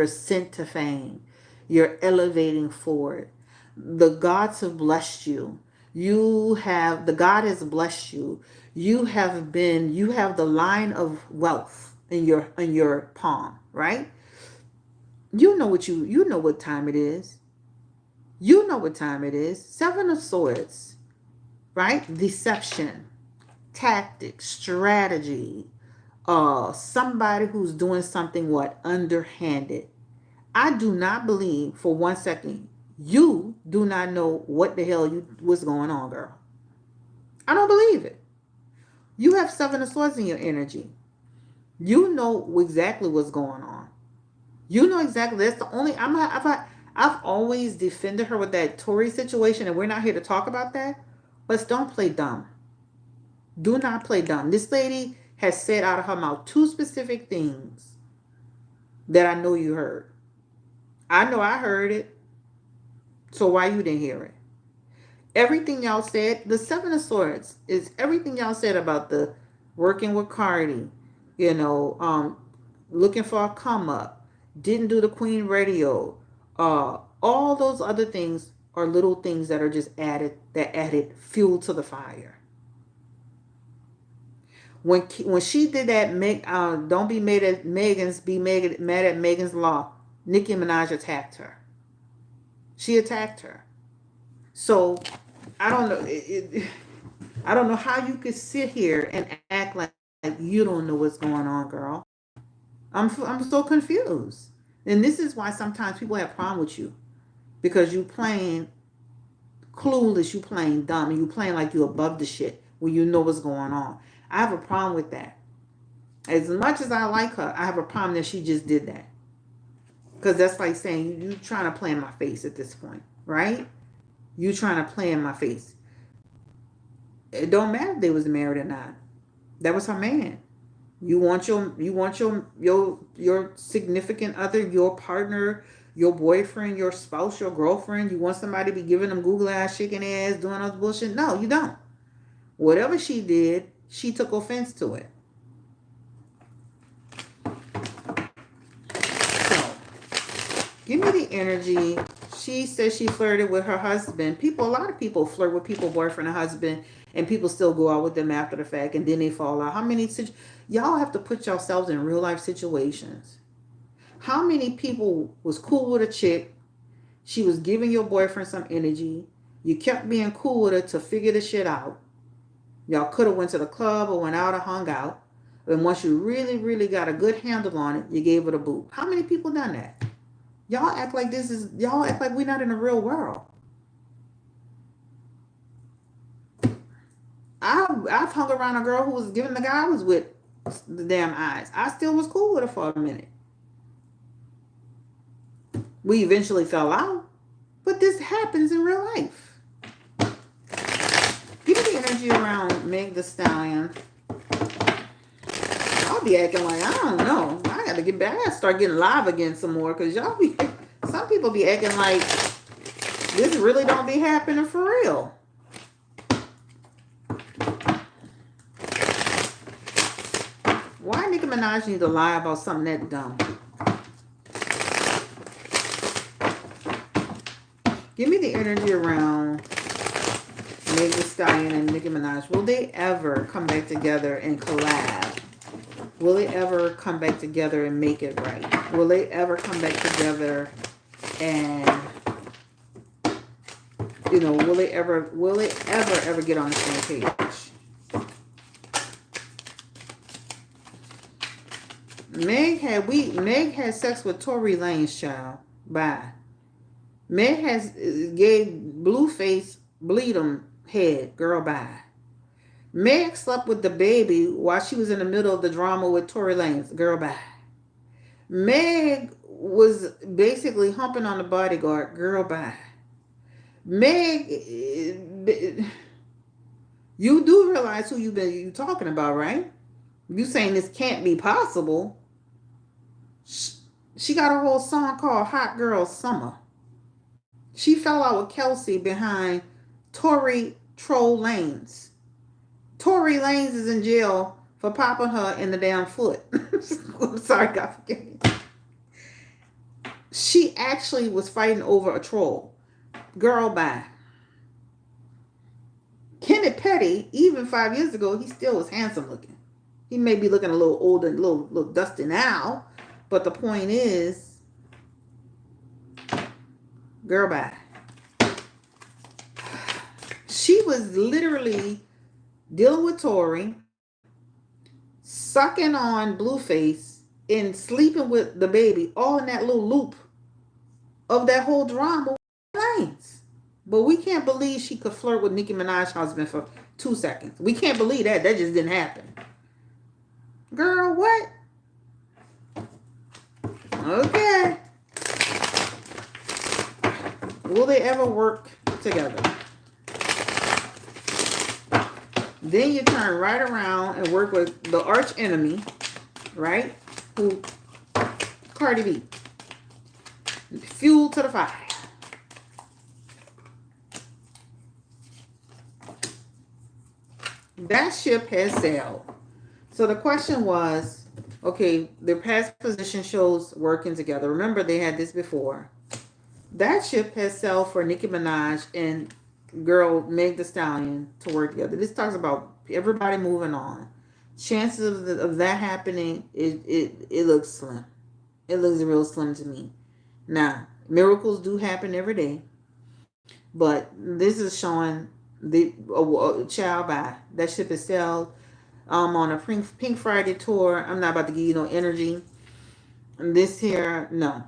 ascent to fame. You're elevating forward. The gods have blessed you. The God has blessed you. You have the line of wealth in your palm, right? You know what time it is. You know what time it is. Seven of Swords, right? Deception, tactics, strategy. Somebody who's doing something underhanded. I do not believe for 1 second you do not know what the hell what's going on, girl. I don't believe it. You have Seven of Swords in your energy. You know exactly what's going on. You know exactly. That's the only. I've always defended her with that Tory situation, and we're not here to talk about that. But don't play dumb. Do not play dumb. This lady has said out of her mouth two specific things that I know you heard. I know I heard it. So why you didn't hear it? Everything y'all said, the Seven of Swords is everything y'all said about the working with Cardi, looking for a come up, didn't do the Queen radio, all those other things are little things that are just added fuel to the fire. When she did that, don't be mad at Megan's law. Nicki Minaj attacked her. She attacked her. So I don't know. I don't know how you could sit here and act like you don't know what's going on, girl. I'm so confused. And this is why sometimes people have a problem with you, because you playing clueless, you playing dumb, and you playing like you above the shit when you know what's going on. I have a problem with that. As much as I like her, I have a problem that she just did that. Because that's like saying you trying to play in my face at this point, right? You trying to play in my face. It don't matter if they was married or not. That was her man. You want your significant other, your partner, your boyfriend, your spouse, your girlfriend. You want somebody to be giving them Google eyes, shaking their ass, doing all this bullshit. No, you don't. Whatever she did, she took offense to it. So, give me the energy. She says she flirted with her husband. A lot of people flirt with people, boyfriend and husband, and people still go out with them after the fact, and then they fall out. How many y'all have to put yourselves in real life situations? How many people was cool with a chick? She was giving your boyfriend some energy. You kept being cool with her to figure the shit out. Y'all could have went to the club or went out or hung out. And once you really, really got a good handle on it, you gave it a boot. How many people done that? Y'all act like we're not in the real world. I've hung around a girl who was giving the guy I was with the damn eyes. I still was cool with her for a minute. We eventually fell out, but this happens in real life. Give me the energy around Meg the Stallion. I'll be acting like, I don't know. I gotta get back. I gotta start getting live again some more, because some people be acting like this really don't be happening for real. Why Nicki Minaj need to lie about something that dumb? Give me the energy around Meg Thee Stallion and Nicki Minaj. Will they ever come back together and collab? Will they ever come back together and make it right? Will they ever come back together and, will they ever get on the same page? Meg had sex with Tory Lanez, child. Bye. Meg gave Blueface Bleedum head. Girl, bye. Meg slept with the baby while she was in the middle of the drama with Tory Lanez. Girl, bye. Meg was basically humping on the bodyguard. Girl, bye. Meg, you do realize who you talking about, right? You saying this can't be possible. She got a whole song called Hot Girl Summer. She fell out with Kelsey behind Tory Troll Lanez. Tory Lanez is in jail for popping her in the damn foot. I'm sorry, God forgive me. She actually was fighting over a troll. Girl, bye. Kenneth Petty, even 5 years ago, he still was handsome looking. He may be looking a little older and a little dusty now, but the point is, girl, bye. She was literally dealing with Tory, sucking on Blueface, and sleeping with the baby, all in that little loop of that whole drama. But we can't believe she could flirt with Nicki Minaj's husband for 2 seconds. We can't believe that. That just didn't happen. Girl, what? Okay. Will they ever work together? Then you turn right around and work with the arch enemy, right? Who? Cardi B. Fuel to the fire. That ship has sailed. So the question was, okay, their past position shows working together. Remember, they had this before. That ship has sailed for Nicki Minaj and girl Meg Thee Stallion to work together. This talks about everybody moving on. Chances of that happening, it looks slim. It looks real slim to me. Now, miracles do happen every day, but this is showing the child by that ship is sailed. On a Pink Friday tour. I'm not about to give you no energy. This here, no,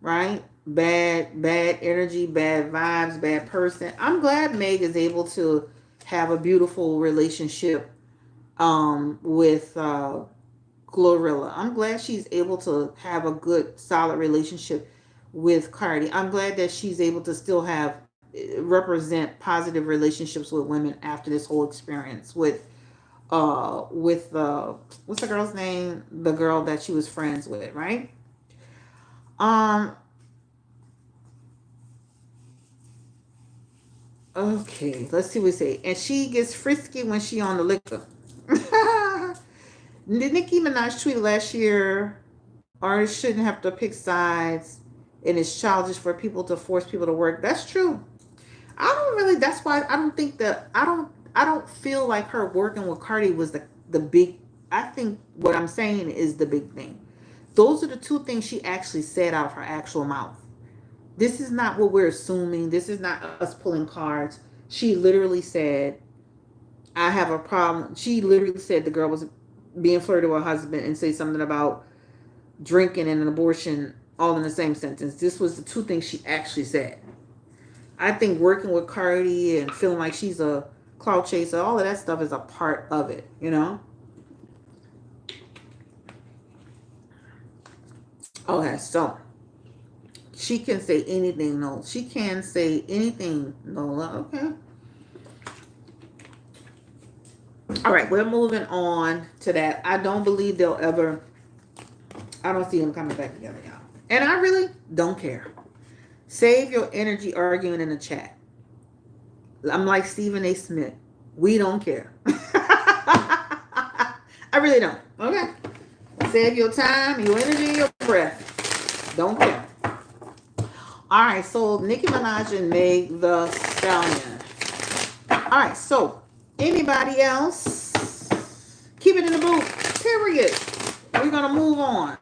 right? Bad energy, bad vibes, bad person. I'm glad Meg is able to have a beautiful relationship with Glorilla. I'm glad she's able to have a good, solid relationship with Cardi. I'm glad that she's able to still represent positive relationships with women after this whole experience with what's the girl's name? The girl that she was friends with, right? Okay, let's see what we say. And she gets frisky when she on the liquor. Nicki Minaj tweeted last year, artists shouldn't have to pick sides, and it's childish for people to force people to work. That's true. I don't really. That's why I don't think that I don't. I don't feel like her working with Cardi was the big. I think what I'm saying is the big thing. Those are the two things she actually said out of her actual mouth. This is not what we're assuming. This is not us pulling cards. She literally said, "I have a problem." She literally said the girl was being flirted with her husband and say something about drinking and an abortion all in the same sentence. This was the two things she actually said. I think working with Cardi and feeling like she's a clout chaser, all of that stuff is a part of it, you know? Okay, so she can say anything, Nola. She can say anything, Nola. Okay. All right, we're moving on to that. I don't believe they'll ever, I don't see them coming back together, y'all. And I really don't care. Save your energy arguing in the chat. I'm like Stephen A. Smith. We don't care. I really don't. Okay. Save your time, your energy, your breath. Don't care. All right. So Nicki Minaj and Meg the Stallion. All right. So anybody else? Keep it in the booth. Period. We're gonna move on.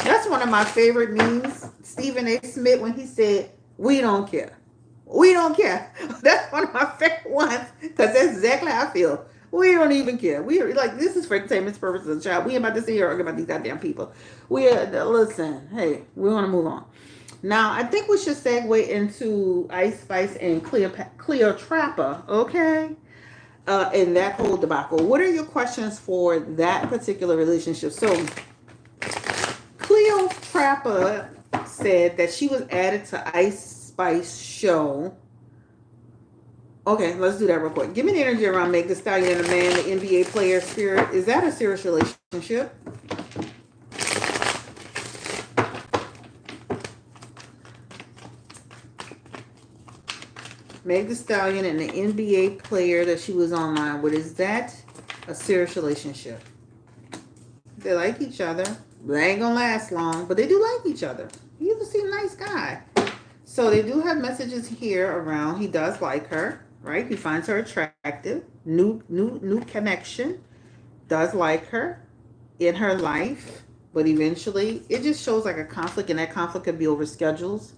That's one of my favorite memes. Stephen A. Smith when he said, "We don't care." We don't care. That's one of my favorite ones because that's exactly how I feel. We don't even care. We are like, this is for entertainment purposes, child. We ain't about to sit here arguing about these goddamn people. Listen, hey, we want to move on. Now, I think we should segue into Ice Spice and Cleotrapa, okay? And that whole debacle. What are your questions for that particular relationship? So, Cleotrapa said that she was added to Ice Spice show. Okay, let's do that real quick. Give me the energy around Meg the Stallion and the man, the NBA player spirit. Is that a serious relationship? Meg the Stallion and the NBA player that she was online with, is that a serious relationship? They like each other. They ain't gonna last long, but they do like each other. He just seems a nice guy. So they do have messages here around. He does like her, right? He finds her attractive. New connection. Does like her in her life, but eventually it just shows like a conflict, and that conflict could be over schedules.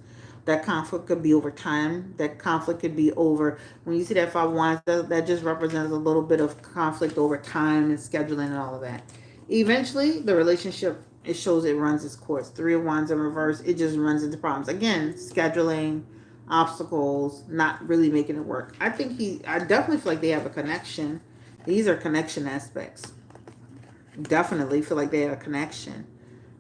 That conflict could be over time. That conflict could be over, when you see that 5 of Wands, that just represents a little bit of conflict over time and scheduling and all of that. Eventually, the relationship, it shows it runs its course. 3 of Wands in reverse, it just runs into problems. Again, scheduling, obstacles, not really making it work. I definitely feel like they have a connection. These are connection aspects. Definitely feel like they have a connection,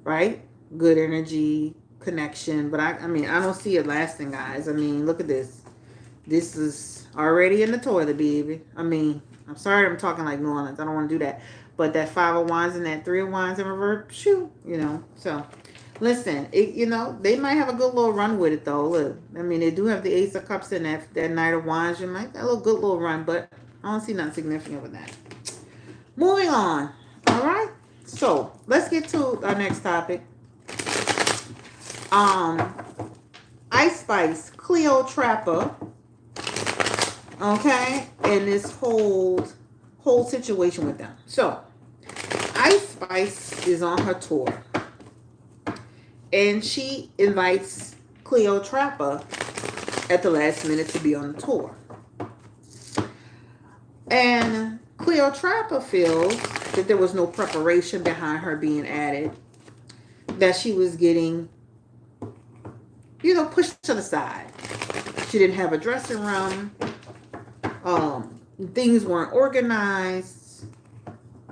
right? Good energy, connection. But I mean, I don't see it lasting, guys. I mean, look at this. This is already in the toilet, baby. I mean, I'm sorry I'm talking like New Orleans. I don't want to do that. But that 5 of Wands and that 3 of Wands in reverse, shoo, So, listen, they might have a good little run with it, though. Look, I mean, they do have the Ace of Cups and that Knight of Wands. You might have a good little run, but I don't see nothing significant with that. Moving on. All right. So, let's get to our next topic. Ice Spice, Cleotrapa, okay, and this whole situation with them. So, Ice Spice is on her tour, and she invites Cleotrapa at the last minute to be on the tour. And Cleotrapa feels that there was no preparation behind her being added, that she was getting, pushed to the side. She didn't have a dressing room. Things weren't organized.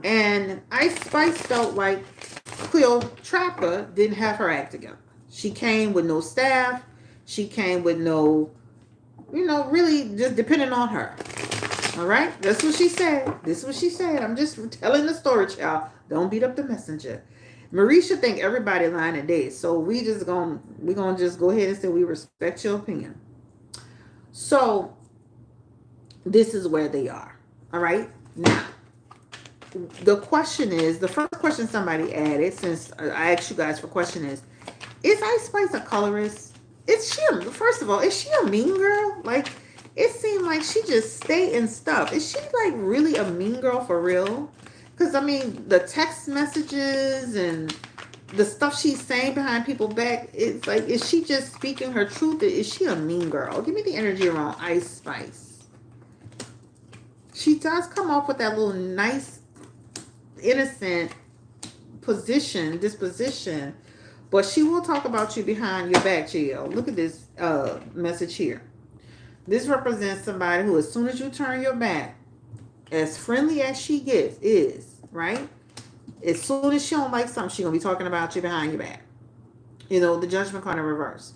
And Ice Spice felt like Cleotrapa didn't have her act together. She came with no staff. She came with no, really just depending on her. All right? That's what she said. This is what she said. I'm just telling the story, child. Don't beat up the messenger. Marisha think everybody lying and dead. So we gonna just go ahead and say we respect your opinion. So this is where they are. All right. Now the question is, the first question somebody added, since I asked you guys for question is Ice Spice a colorist? First of all, is she a mean girl? Like, it seemed like she just stay in stuff. Is she like really a mean girl for real? Because I mean, the text messages and the stuff she's saying behind people's back, it's like, is she just speaking her truth? Or is she a mean girl? Give me the energy around Ice Spice. She does come off with that little nice, innocent disposition, but she will talk about you behind your back, Jill. Look at this message here. This represents somebody who, as soon as you turn your back, as friendly as she is, right? As soon as she don't like something, she gonna be talking about you behind your back. The judgment card in reverse.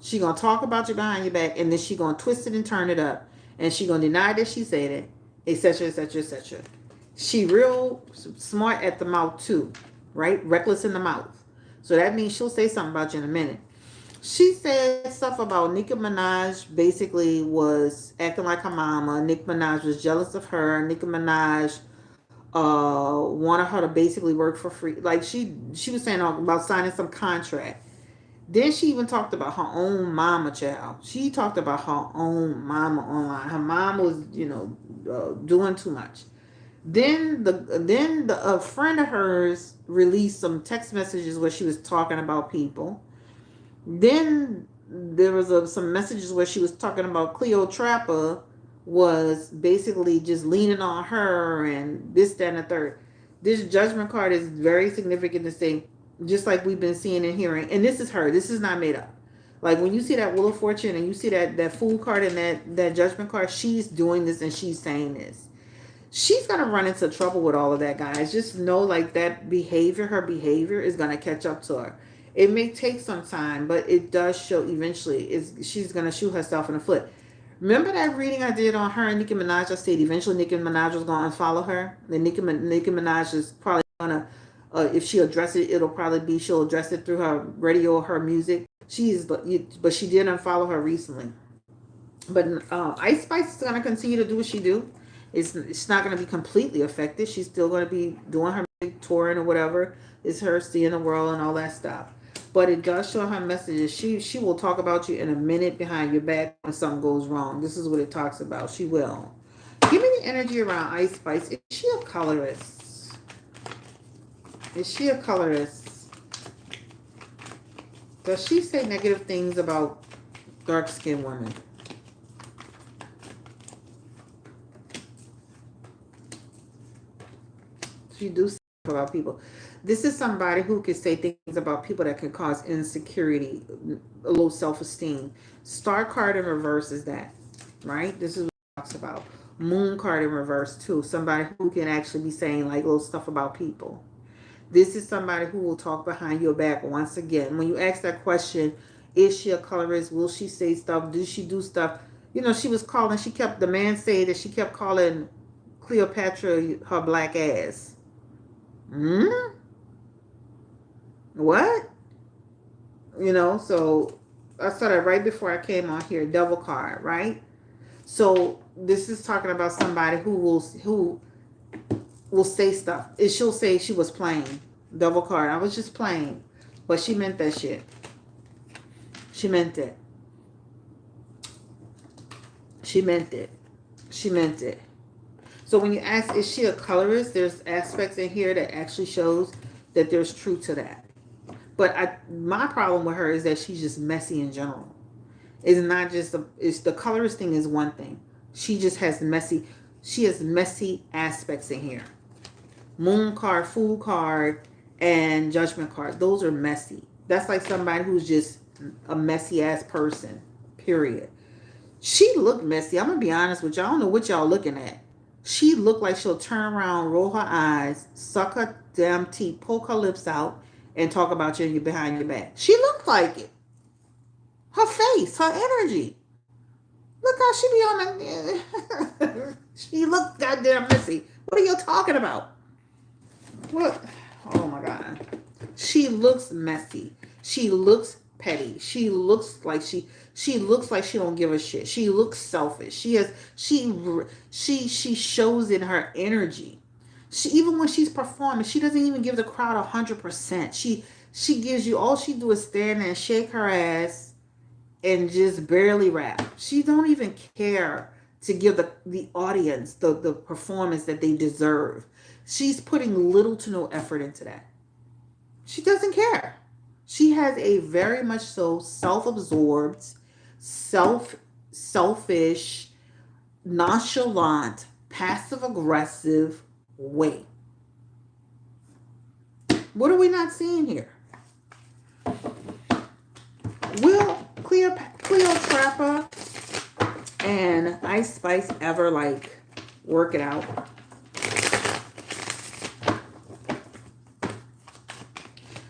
She gonna talk about you behind your back, and then she gonna twist it and turn it up, and she gonna deny that she said it, etc., etc., etc. She real smart at the mouth too, right? Reckless in the mouth. So that means she'll say something about you in a minute. She said stuff about Nicki Minaj basically was acting like her mama. Nicki Minaj was jealous of her. Nicki Minaj wanted her to basically work for free. Like she was saying about signing some contract. Then she even talked about her own mama, child. She talked about her own mama online. Her mom was, doing too much. Then a friend of hers released some text messages where she was talking about people. Then there was some messages where she was talking about Cleotrapa was basically just leaning on her and this, that, and the third. This judgment card is very significant to say, just like we've been seeing and hearing. And this is her. This is not made up. Like when you see that Wheel of Fortune and you see that Fool card and that judgment card, she's doing this and she's saying this. She's gonna run into trouble with all of that, guys. Just know, like, that behavior, her behavior is gonna catch up to her. It may take some time, but it does show eventually. She's gonna shoot herself in the foot. Remember that reading I did on her and Nicki Minaj? I said eventually Nicki Minaj was gonna unfollow her. Then Nicki Minaj is probably gonna, if she address it, it'll probably be she'll address it through her radio or her music. But she did unfollow her recently. But Ice Spice is gonna continue to do what she do. It's not going to be completely affected. She's still going to be doing her touring or whatever. It's her seeing the world and all that stuff. But it does show her messages. She will talk about you in a minute behind your back when something goes wrong. This is what it talks about. She will. Give me the energy around Ice Spice. Is she a colorist? Is she a colorist? Does she say negative things about dark-skinned women? She do stuff about people. This is somebody who can say things about people that can cause insecurity, a low self-esteem. Star card in reverse is that, right? This is what it talks about. Moon card in reverse too. Somebody who can actually be saying like little stuff about people. This is somebody who will talk behind your back once again. When you ask that question, is she a colorist? Will she say stuff? Does she do stuff? She was calling, the man said that she kept calling Cleopatra her black ass. What? So I saw that right before I came on here. Devil card, right? So this is talking about somebody who will say stuff. She'll say she was playing. Devil card. I was just playing, but she meant that shit. She meant it. She meant it. She meant it. So when you ask, is she a colorist? There's aspects in here that actually shows that there's truth to that. But my problem with her is that she's just messy in general. It's not just it's the colorist thing is one thing. She just has messy aspects in here. Moon card, Fool card, and Judgment card. Those are messy. That's like somebody who's just a messy ass person. Period. She looked messy. I'm gonna be honest with y'all. I don't know what y'all looking at. She looked like she'll turn around, roll her eyes, suck her damn teeth, poke her lips out, and talk about you behind your back. She looked like it. Her face, her energy. Look how she be on the... She looked goddamn messy. What are you talking about? What? Oh my God. She looks messy. She looks petty. She looks like she don't give a shit. She looks selfish. She shows in her energy. She, even when she's performing, she doesn't even give the crowd 100%. She gives you, all she do is stand there and shake her ass and just barely rap. She don't even care to give the audience the performance that they deserve. She's putting little to no effort into that. She doesn't care. She has a very much so self-absorbed, selfish, nonchalant, passive aggressive way. What are we not seeing here? Will Cleotrapa and Ice Spice ever like work it out?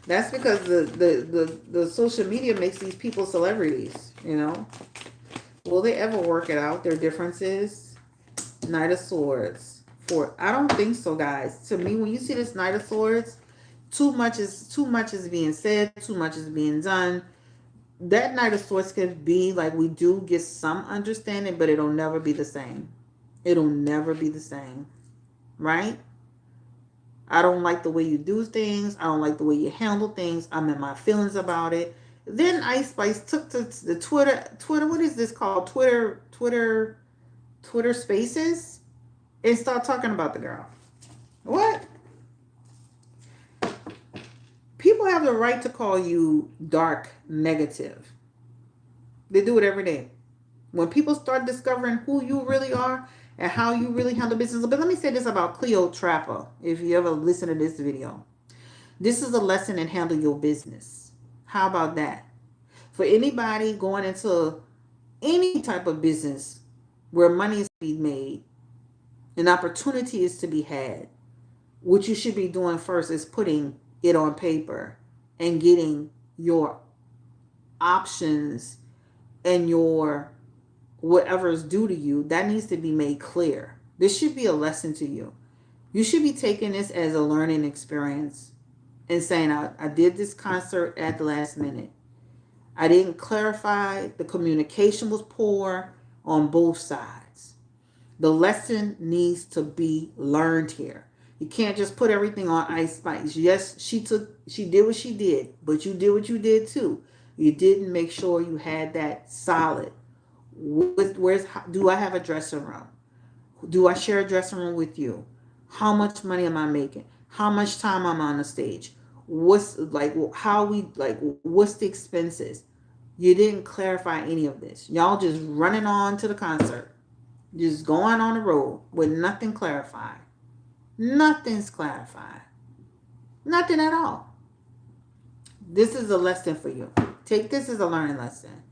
That's because the social media makes these people celebrities, you know. Will they ever work it out? Their differences? Knight of Swords. I don't think so, guys. To me, when you see this Knight of Swords, too much is being said, too much is being done. That Knight of Swords could be like, we do get some understanding, but it'll never be the same. It'll never be the same. Right? I don't like the way you do things. I don't like the way you handle things. I'm in my feelings about it. Then Ice Spice took to the Twitter, what is this called? Twitter Spaces, and start talking about the girl. What? People have the right to call you dark, negative. They do it every day. When people start discovering who you really are and how you really handle business. But let me say this about Cleotrapa, if you ever listen to this video. This is a lesson in handle your business. How about that? For anybody going into any type of business where money is to be made, an opportunity is to be had, what you should be doing first is putting it on paper and getting your options and your whatever is due to you. That needs to be made clear. This should be a lesson to you. You should be taking this as a learning experience and saying, I did this concert at the last minute. I didn't clarify. The communication was poor on both sides. The lesson needs to be learned here. You can't just put everything on Ice Spice. Yes, she did what she did, but you did what you did too. You didn't make sure you had that solid. Do I have a dressing room? Do I share a dressing room with you? How much money am I making? How much time I'm on the stage? What's the expenses? You didn't clarify any of this. Y'all just running on to the concert. Just going on the road with nothing clarified. Nothing's clarified. Nothing at all. This is a lesson for you. Take this as a learning lesson.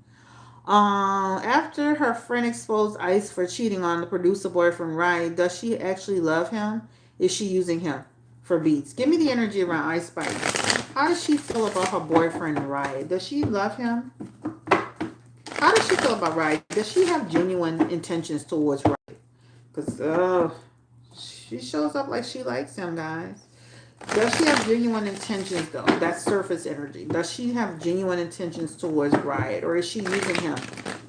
After her friend exposed Ice for cheating on the producer boyfriend Ryan, does she actually love him? Is she using him for beats? Give me the energy around Ice Spice. How does she feel about her boyfriend Ryan? Does she love him? How does she feel about Ryan? Does she have genuine intentions towards Ryan? Because she shows up like she likes him, guys. Does she have genuine intentions, though? That's surface energy. Does she have genuine intentions towards Riot? Or is she using him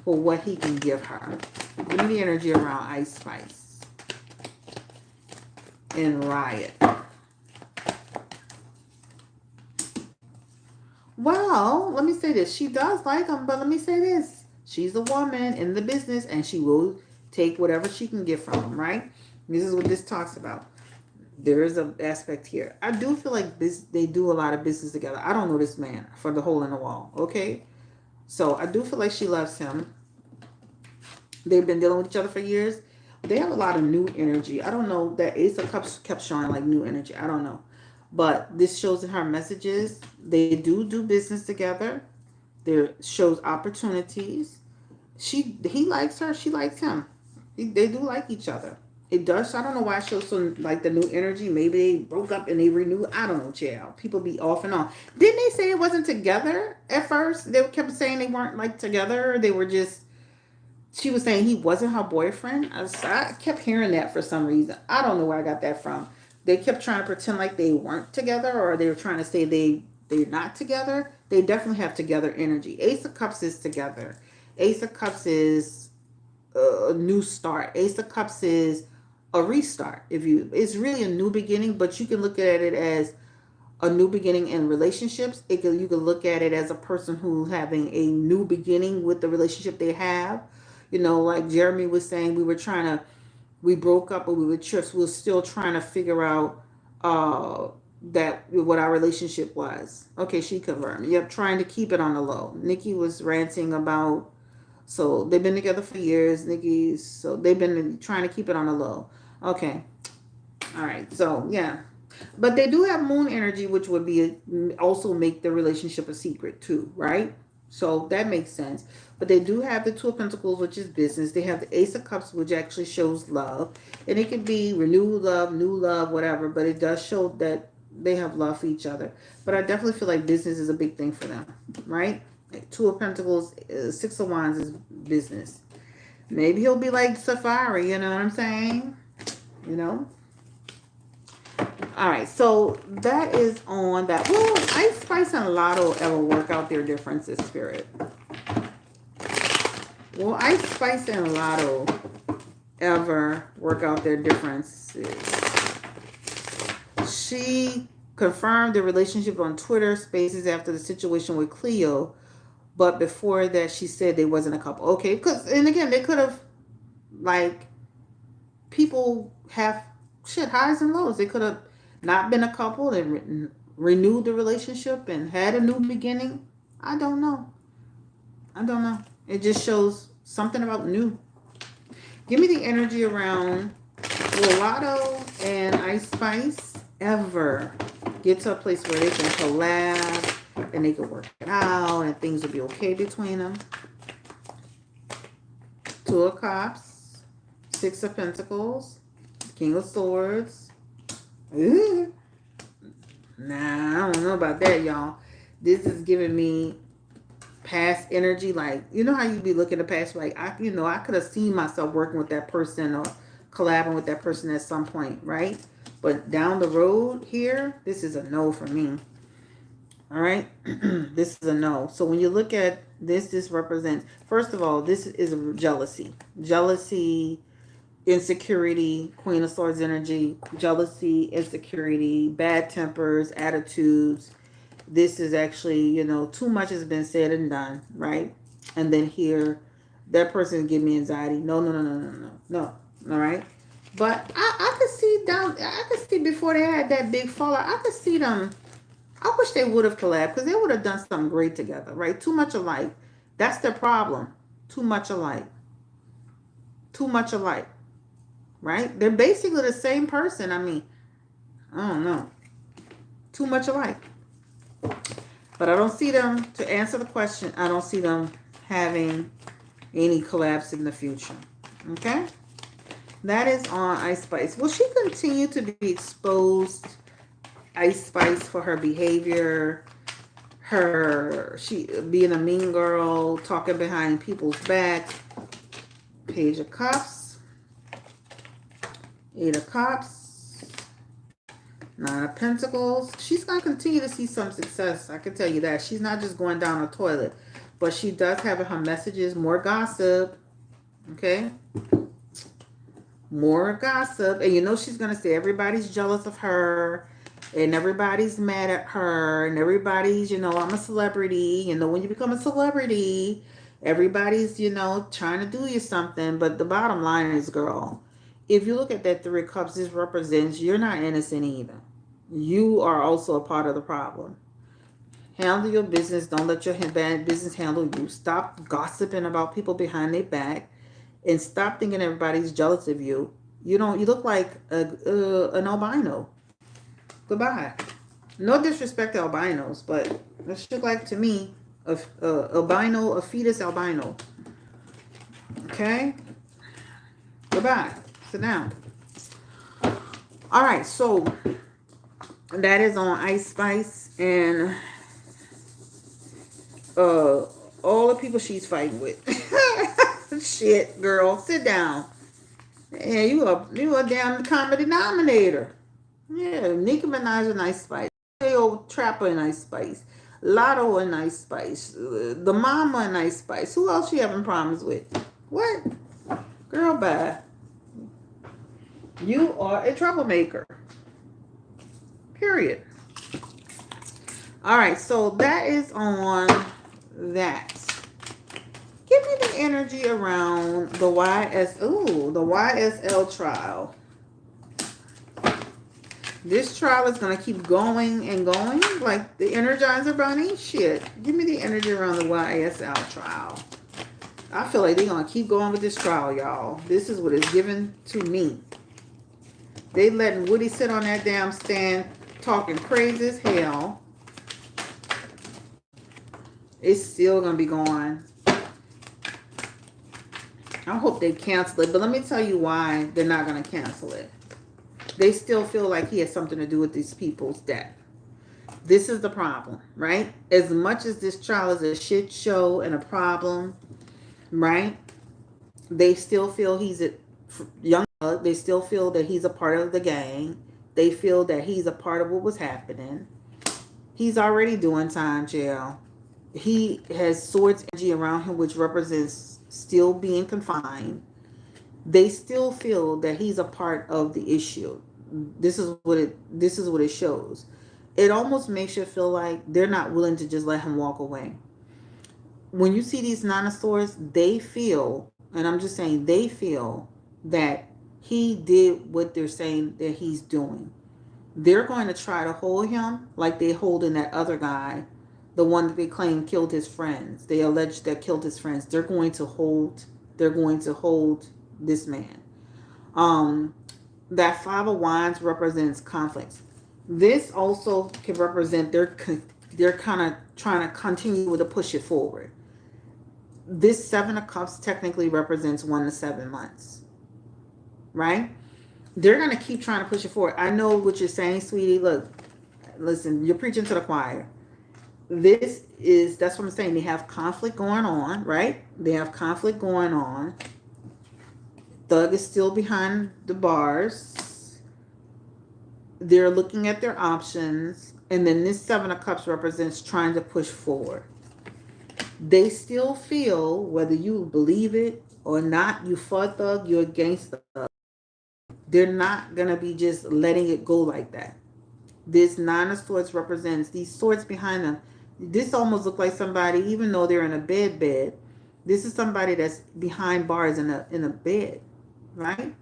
for what he can give her? Give me the energy around Ice Spice and Riot. Well, let me say this. She does like him, but let me say this. She's a woman in the business, and she will take whatever she can get from him, right? This is what this talks about. There is an aspect here. I do feel like they do a lot of business together. I don't know this man for the hole in the wall, okay? So I do feel like she loves him. They've been dealing with each other for years. They have a lot of new energy. I don't know. That Ace of Cups kept showing like new energy. I don't know. But this shows in her messages. They do business together. There shows opportunities. He likes her. She likes him. They do like each other. It does. So I don't know why it shows some like the new energy. Maybe they broke up and they renewed. I don't know, child. People be off and on. Didn't they say it wasn't together at first? They kept saying they weren't like together. They were just. She was saying he wasn't her boyfriend. I kept hearing that for some reason. I don't know where I got that from. they kept trying to pretend like they weren't together, or they were trying to say they're not together. They definitely have together energy. Ace of Cups is together. Ace of Cups is a new start. Ace of Cups is a restart. It's really a new beginning, but you can look at it as a new beginning in relationships. You could look at it as a person who's having a new beginning with the relationship they have. Like Jeremy was saying, we broke up, but we were trips. We were still trying to figure out that what our relationship was. Okay, she confirmed. Yep, trying to keep it on the low. Nikki was ranting about, so they've been together for years. So they've been trying to keep it on the low. Okay, all right. So yeah, but they do have moon energy, which would be also make the relationship a secret too, right? So that makes sense. But they do have the Two of Pentacles, which is business. They have the Ace of Cups, which actually shows love. And it could be renewed love, new love, whatever. But it does show that they have love for each other. But I definitely feel like business is a big thing for them, right? Like Two of Pentacles, Six of Wands is business. Maybe he'll be like Safari, you know what I'm saying? You know? All right, so that is on that. Will Ice Spice and Lotto ever work out their differences, Spirit? Will Ice Spice and Lotto ever work out their differences? She confirmed the relationship on Twitter Spaces after the situation with Cleo, but before that, she said they wasn't a couple. Okay, and again, they could have, like, people have highs and lows. They could have not been a couple and renewed the relationship and had a new beginning. I don't know. It just shows something about new. Give me the energy around, will Lotto and Ice Spice ever get to a place where they can collab and they can work it out and things will be okay between them? Two of Cups, Six of Pentacles, King of Swords. Ooh. Nah, I don't know about that, y'all. This is giving me past energy. Like, you know how you be looking at past, like, I could have seen myself working with that person or collabing with that person at some point, right? But down the road here, this is a no for me. All right? This is a no. So when you look at this represents, first of all, this is jealousy. Jealousy, insecurity, Queen of Swords energy, jealousy, insecurity, bad tempers, attitudes. This is actually, too much has been said and done, right? And then here, that person give me anxiety. No. All right? But I could see before they had that big fallout, I could see them. I wish they would have collabed because they would have done something great together, right? Too much alike. That's their problem. Too much alike. Right? They're basically the same person. I mean, I don't know. Too much alike. But I don't see them, to answer the question, I don't see them having any collapse in the future. Okay? That is on Ice Spice. Will she continue to be exposed, Ice Spice, for her behavior, she being a mean girl, talking behind people's backs? Page of Cups, Eight of Cups, Nine of Pentacles. She's going to continue to see some success. I can tell you that. She's not just going down a toilet. But she does have in her messages more gossip. Okay? More gossip. And she's going to say everybody's jealous of her. And everybody's mad at her. And everybody's, I'm a celebrity. When you become a celebrity, everybody's, trying to do you something. But the bottom line is, girl, if you look at that Three of Cups, this represents you're not innocent either. You are also a part of the problem. Handle your business. Don't let your bad business handle you. Stop gossiping about people behind their back. And stop thinking everybody's jealous of you. You look like an albino. Goodbye. No disrespect to albinos, but this look like to me a fetus albino. Okay? Goodbye. Sit down. All right, so that is on Ice Spice and all the people she's fighting with. Shit, girl, sit down. Yeah, you a damn common denominator. Yeah, Nicki Minaj and Ice Spice. Cleotrapa and Ice Spice. Lotto and Ice Spice. The Mama and Ice Spice. Who else you having problems with? What? Girl, bye. You are a troublemaker. Period. All right, so that is on that. Give me the energy around the the YSL trial. This trial is going to keep going and going like the Energizer Bunny. Shit. Give me the energy around the YSL trial. I feel like they're going to keep going with this trial, y'all. This is what is given to me. They letting Woody sit on that damn stand talking crazy as hell. It's still going to be going. I hope they cancel it. But let me tell you why they're not going to cancel it. They still feel like he has something to do with these people's death. This is the problem, right? As much as this trial is a shit show and a problem, right? They still feel he's a young. They still feel that he's a part of the gang. They feel that he's a part of what was happening. He's already doing time jail. He has swords energy around him, which represents still being confined. They still feel that he's a part of the issue. This is what it shows. It almost makes you feel like they're not willing to just let him walk away. When you see these Nine of Swords, they feel, and I'm just saying, they feel that he did what they're saying that he's doing. They're going to try to hold him like they holding that other guy, the one that they claim killed his friends. They allege that killed his friends. They're going to hold. They're going to hold this man. That Five of Wands represents conflicts. This also can represent they're kind of trying to continue to push it forward. This Seven of Cups technically represents 1 to 7 months, right? They're going to keep trying to push it forward. I know what you're saying, sweetie. Look, listen, you're preaching to the choir. That's what I'm saying. They have conflict going on, right? They have conflict going on. Thug is still behind the bars. They're looking at their options. And then this Seven of Cups represents trying to push forward. They still feel, whether you believe it or not, you for Thug, you're against Thug. They're not going to be just letting it go like that. This Nine of Swords represents these swords behind them. This almost looks like somebody, even though they're in a bed, this is somebody that's behind bars in a bed, right?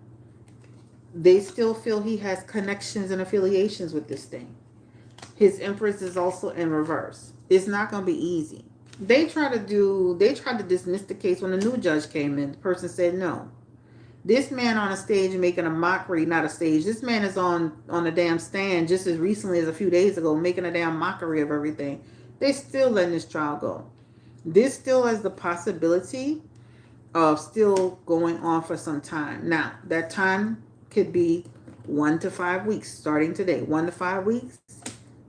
They still feel he has connections and affiliations with this thing. His Empress is also in reverse. It's not going to be easy. They tried to dismiss the case when the new judge came in. The person said no. This man on a stage making a mockery, not a stage. This man is on a damn stand just as recently as a few days ago, making a damn mockery of everything. They still letting this trial go. This still has the possibility of still going on for some time. Now, that time could be 1 to 5 weeks starting today. 1 to 5 weeks.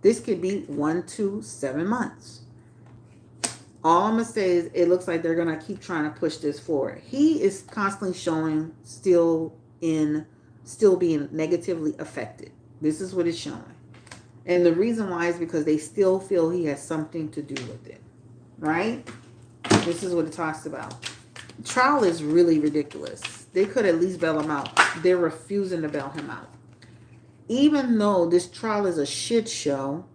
This could be 1 to 7 months. All I'm going to say is it looks like they're going to keep trying to push this forward. He is constantly showing still being negatively affected. This is what it's showing. And the reason why is because they still feel he has something to do with it. Right? This is what it talks about. Trial is really ridiculous. They could at least bail him out. They're refusing to bail him out. Even though this trial is a shit show,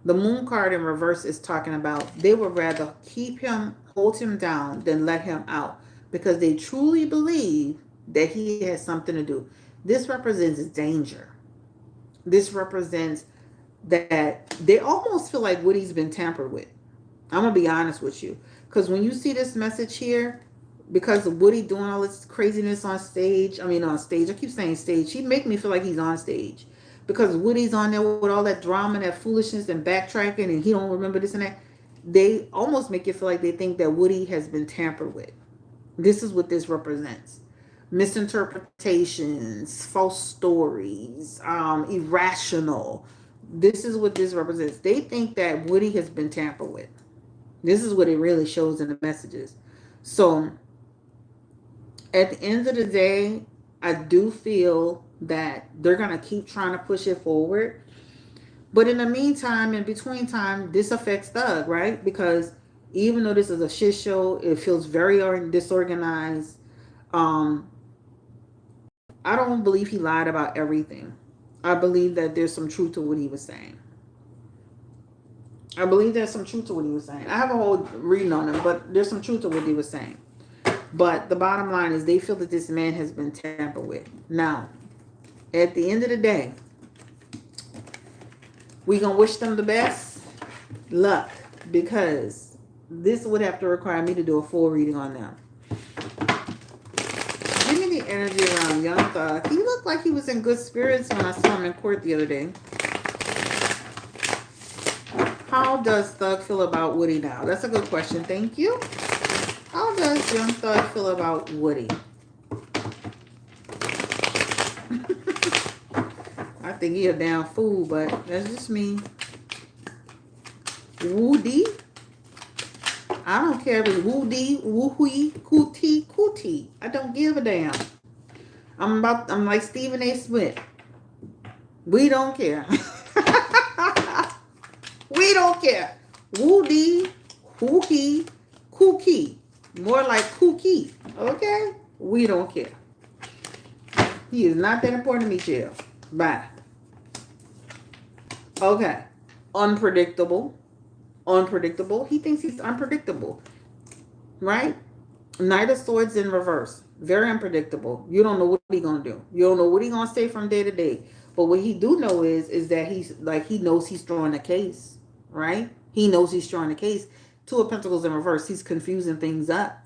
the moon card in reverse is talking about they would rather hold him down than let him out because they truly believe that he has something to do. This represents danger. This represents that they almost feel like Woody's been tampered with. I'm going to be honest with you. Because when you see this message here, because of Woody doing all this craziness on stage, I keep saying stage. He make me feel like he's on stage. Because Woody's on there with all that drama and that foolishness and backtracking and he don't remember this and that. They almost make you feel like they think that Woody has been tampered with. This is what this represents. Misinterpretations, false stories, irrational. This is what this represents. They think that Woody has been tampered with. This is what it really shows in the messages. So, at the end of the day, I do feel that they're going to keep trying to push it forward. But in the meantime, in between time, this affects Thug, right? Because even though this is a shit show, it feels very disorganized. Um, I don't believe he lied about everything. I believe that there's some truth to what he was saying. I believe there's some truth to what he was saying. I have a whole reading on him, but there's some truth to what he was saying. But the bottom line is they feel that this man has been tampered with. Now, at the end of the day, we gonna wish them the best luck, because this would have to require me to do a full reading on them. Give me the energy around Young Thug. He looked like he was in good spirits when I saw him in court the other day. How does Thug feel about Woody now? That's a good question. Thank you. How does Young Thug feel about Woody? I think he a damn fool, but that's just me. Woody? I don't care if it's Woody, Woohoo, Cootie, Cootie. I don't give a damn. I'm like Stephen A. Smith. We don't care. We don't care. Woody, Woohee, Cookie. More like Cookie. Okay? We don't care. He is not that important to me, chill. Bye. Okay. Unpredictable. Unpredictable. He thinks he's unpredictable. Right? Knight of Swords in reverse. Very unpredictable. You don't know what he's going to do. You don't know what he's going to say from day to day. But what he do know is that he knows he's throwing a case. Right? He knows he's throwing a case. Two of Pentacles in reverse. He's confusing things up.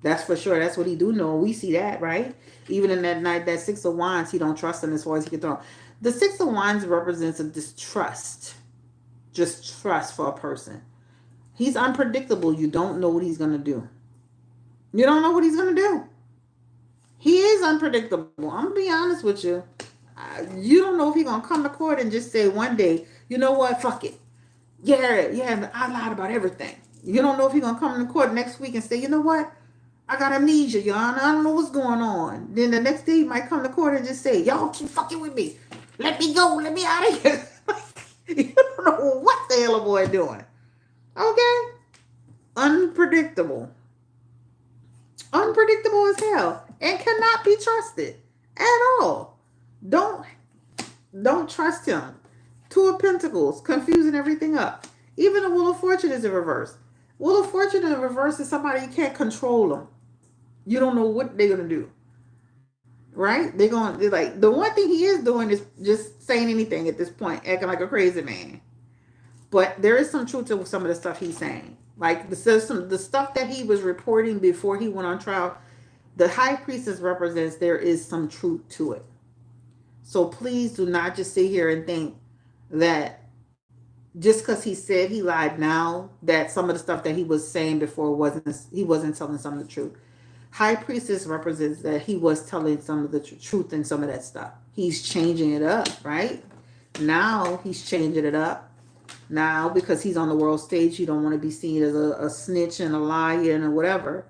That's for sure. That's what he do know. We see that, right? Even in that night, that Six of Wands, he don't trust him as far as he can throw. The Six of Wands represents a distrust. Just trust for a person. He's unpredictable. You don't know what he's going to do. You don't know what he's going to do. He is unpredictable. I'm going to be honest with you. You don't know if he's going to come to court and just say one day, you know what, fuck it. Yeah, I lied about everything. You don't know if he's going to come to court next week and say, you know what, I got amnesia, Your Honor. I don't know what's going on. Then the next day he might come to court and just say, y'all keep fucking with me. Let me go. Let me out of here. You don't know what the hell a boy doing. Okay? Unpredictable. Unpredictable as hell. And cannot be trusted at all. Don't trust him. Two of Pentacles, confusing everything up. Even the Wheel of Fortune is in reverse. Wheel of Fortune in reverse is somebody you can't control them. You don't know what they're gonna do. Right? They're like, the one thing he is doing is just saying anything at this point, acting like a crazy man. But there is some truth to some of the stuff he's saying. Like the stuff that he was reporting before he went on trial, the High Priestess represents there is some truth to it. So please do not just sit here and think that just because he said he lied now, that some of the stuff that he was saying before he wasn't telling some of the truth. High Priestess represents that he was telling some of the truth in some of that stuff. He's changing it up, right? Now he's changing it up. Now, because he's on the world stage, you don't want to be seen as a snitch and a liar and whatever.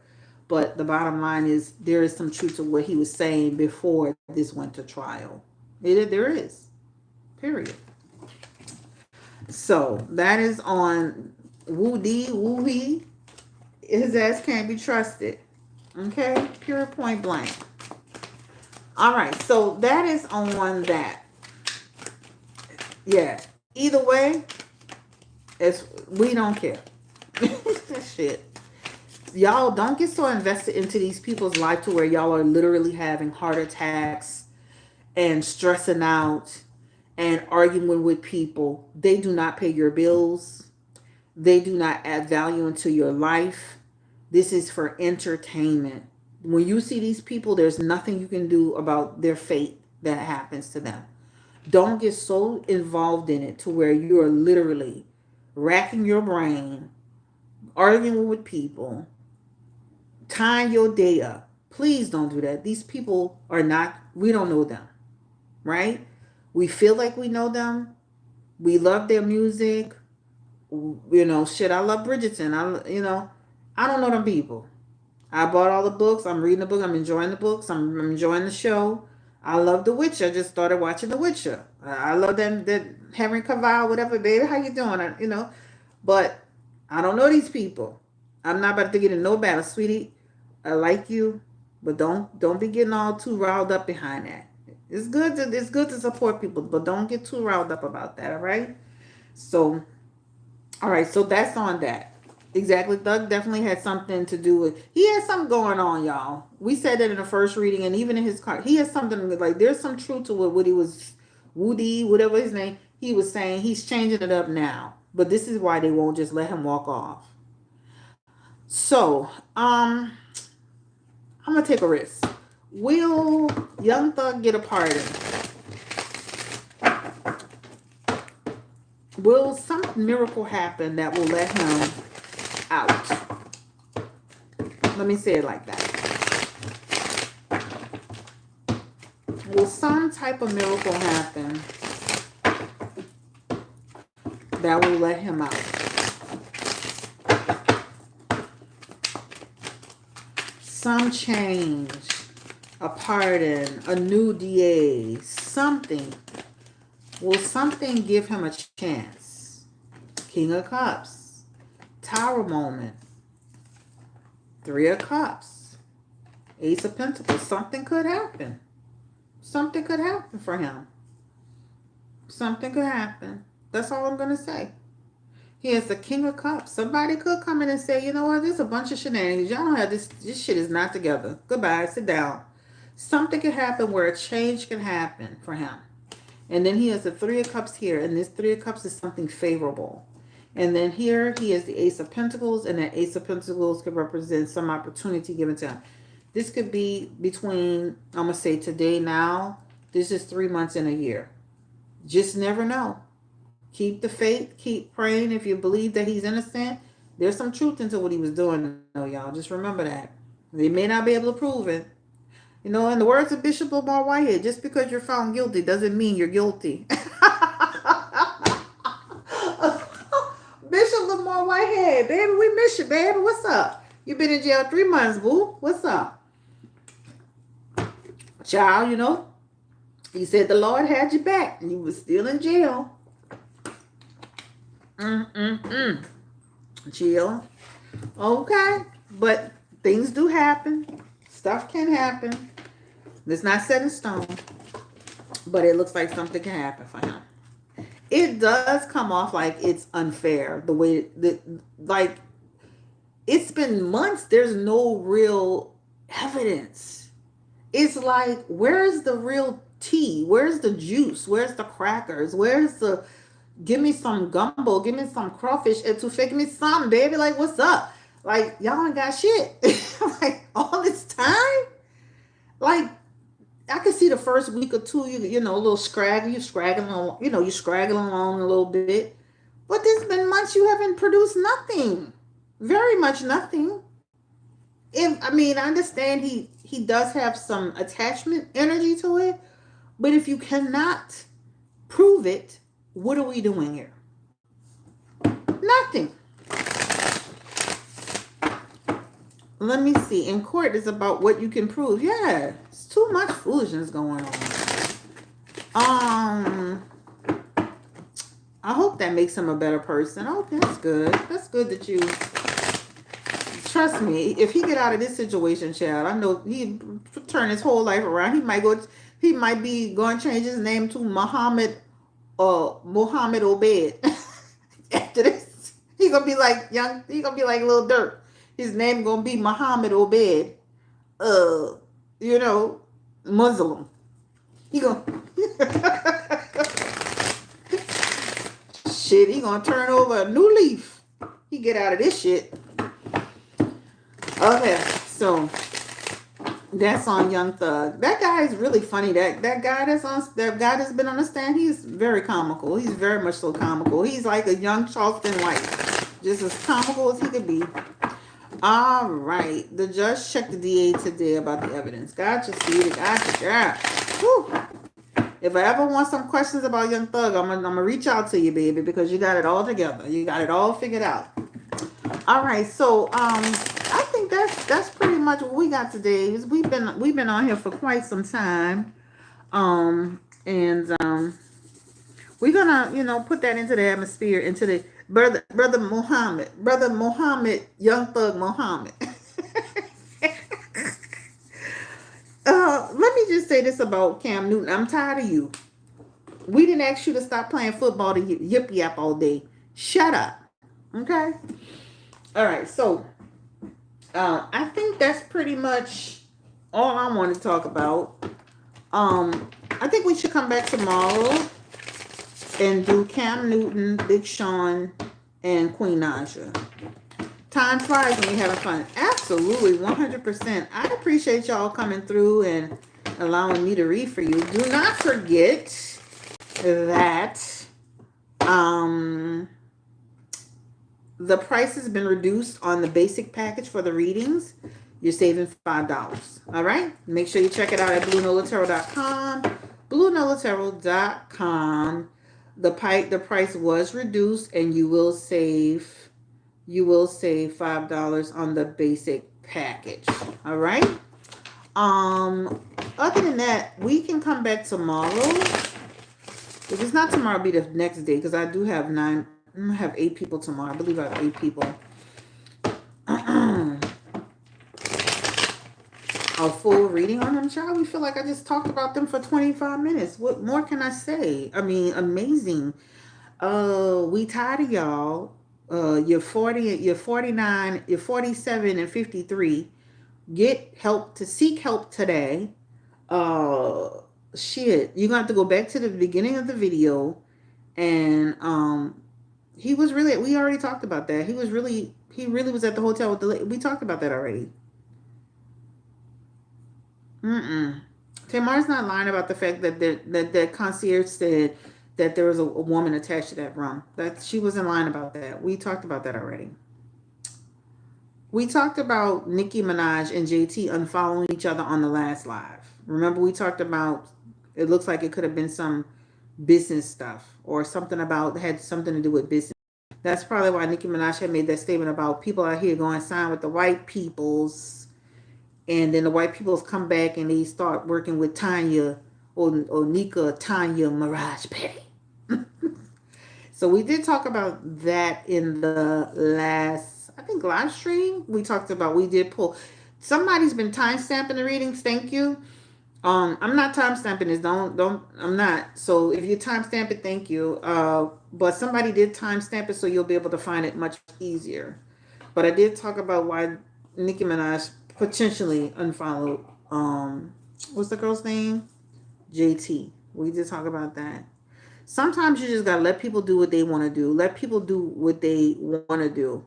But the bottom line is there is some truth to what he was saying before this went to trial. There is. Period. So that is on Woo-He. His ass can't be trusted. Okay? Pure point blank. All right. So that is on that. Yeah. Either way, we don't care. Shit. Y'all don't get so invested into these people's life to where y'all are literally having heart attacks and stressing out and arguing with people. They do not pay your bills. They do not add value into your life. This is for entertainment. When you see these people, there's nothing you can do about their fate that happens to them. Don't get so involved in it to where you are literally racking your brain, arguing with people, tying your day up. Please don't do that. These people we don't know them, right? We feel like we know them. We love their music. You know, shit, I love Bridgerton. I don't know them people. I bought all the books. I'm reading the book. I'm enjoying the books. I'm enjoying the show. I love The Witcher. I just started watching The Witcher. I love them, that Henry Cavill, whatever, baby. How you doing? But I don't know these people. I'm not about to get in no battle, sweetie. I like you, but don't be getting all too riled up behind that. It's good to support people, but don't get too riled up about that. All right. So all right, so that's on that. Exactly. Doug definitely had something to do with. He has something going on, y'all. We said that in the first reading, and even in his card, he has something like there's some truth to what he was, Woody, whatever his name. He was saying he's changing it up now, but this is why they won't just let him walk off. So, I'm gonna take a risk. Will Young Thug get a pardon? Will some miracle happen that will let him out? Let me say it like that. Will some type of miracle happen that will let him out? Some change, a pardon, a new DA, something. Will something give him a chance? King of Cups, Tower moment, Three of Cups, Ace of Pentacles. Something could happen. Something could happen for him. Something could happen. That's all I'm going to say. He has the King of Cups. Somebody could come in and say, you know what, there's a bunch of shenanigans. Y'all don't have this. This shit is not together. Goodbye. Sit down. Something could happen where a change can happen for him. And then he has the Three of Cups here. And this Three of Cups is something favorable. And then here he has the Ace of Pentacles. And that Ace of Pentacles could represent some opportunity given to him. This could be between, I'm going to say today, now. This is 3 months in a year. Just never know. Keep the faith. Keep praying. If you believe that he's innocent, there's some truth into what he was doing. No, y'all. Just remember that. They may not be able to prove it. You know, in the words of Bishop Lamar Whitehead, just because you're found guilty doesn't mean you're guilty. Bishop Lamar Whitehead, baby, we miss you, baby. What's up? You've been in jail 3 months, boo. What's up? Child, you know, he said the Lord had you back and you were still in jail. Chill. Okay. But things do happen. Stuff can happen. It's not set in stone. But it looks like something can happen for him. It does come off like it's unfair. The way that, like, it's been months. There's no real evidence. It's like, where's the real tea? Where's the juice? Where's the crackers? Where's the, give me some gumbo, give me some crawfish etouffee, give me some, baby. Like, what's up? Like, y'all ain't got shit. Like, all this time? Like, I could see the first week or two, you know, a little scraggle, you're scraggling along, you know, you're scraggling along a little bit. But there's been months you haven't produced nothing. Very much nothing. I understand he does have some attachment energy to it, but if you cannot prove it, what are we doing here? Nothing. Let me see. In court, it's about what you can prove. Yeah, it's too much foolishness going on. I hope that makes him a better person. Oh, that's good. That's good that you... Trust me, if he get out of this situation, child, I know he turn his whole life around. He might be going to change his name to Mohammed Obed. After this, he gonna be like Lil Durk. His name gonna be Muhammad Obed. You know, Muslim. He gonna shit. He gonna turn over a new leaf. He get out of this shit. Okay, so that's on Young Thug. That guy is really funny. That guy that's been on the stand, he's very comical. He's very much so comical. He's like a young Charleston White. Just as comical as he could be. All right. The judge checked the DA today about the evidence. Gotcha, sweetie. Gotcha, girl. Whew. If I ever want some questions about Young Thug, I'm gonna reach out to you, baby, because you got it all together. You got it all figured out. All right, so I think that's pretty much what we got today. We've been on here for quite some time. And we're gonna, put that into the atmosphere, into the brother Muhammad, young thug Muhammad. Let me just say this about Cam Newton. I'm tired of you. We didn't ask you to stop playing football to yip yap all day. Shut up. Okay? All right, so I think that's pretty much all I want to talk about. I think we should come back tomorrow and do Cam Newton, Big Sean, and Queen Naja. Time flies when we're having fun. Absolutely, 100%. I appreciate y'all coming through and allowing me to read for you. Do not forget that the price has been reduced on the basic package for the readings. You're saving $5. All right? Make sure you check it out at BlueNolaTarot.com. BlueNolaTarot.com. The price was reduced, and you will save $5 on the basic package. All right. Other than that, we can come back tomorrow. If it's not tomorrow, it'll be the next day, because I do have 8 people tomorrow. I believe I have 8 people. A full reading on them, child. We feel like I just talked about them for 25 minutes. What more can I say? I mean, amazing. We tired of y'all. You're 40, you're 49, you're 47 and 53. Seek help today. Shit. You're gonna have to go back to the beginning of the video. And we already talked about that. He really was at the hotel with we talked about that already. Tamar's not lying about the fact that that concierge said that there was a woman attached to that room. That she wasn't lying about that. We talked about that already. We talked about Nicki Minaj and JT unfollowing each other on the last live. Remember, we talked about it looks like it could have been some business stuff or something had something to do with business. That's probably why Nicki Minaj had made that statement about people out here going sign with the white peoples. And then the white peoples come back and they start working with Tanya or Nika Tanya Mirage Petty. So we did talk about that in the last, I think, live stream. We did pull. Somebody's been time stamping the readings. Thank you. I'm not time stamping this. I'm not. So if you time stamp it, thank you. But somebody did time stamp it, so you'll be able to find it much easier. But I did talk about why Nicki Minaj potentially unfollowed what's the girl's name? JT. We did talk about that. Sometimes you just gotta let people do what they want to do. Let people do what they want to do.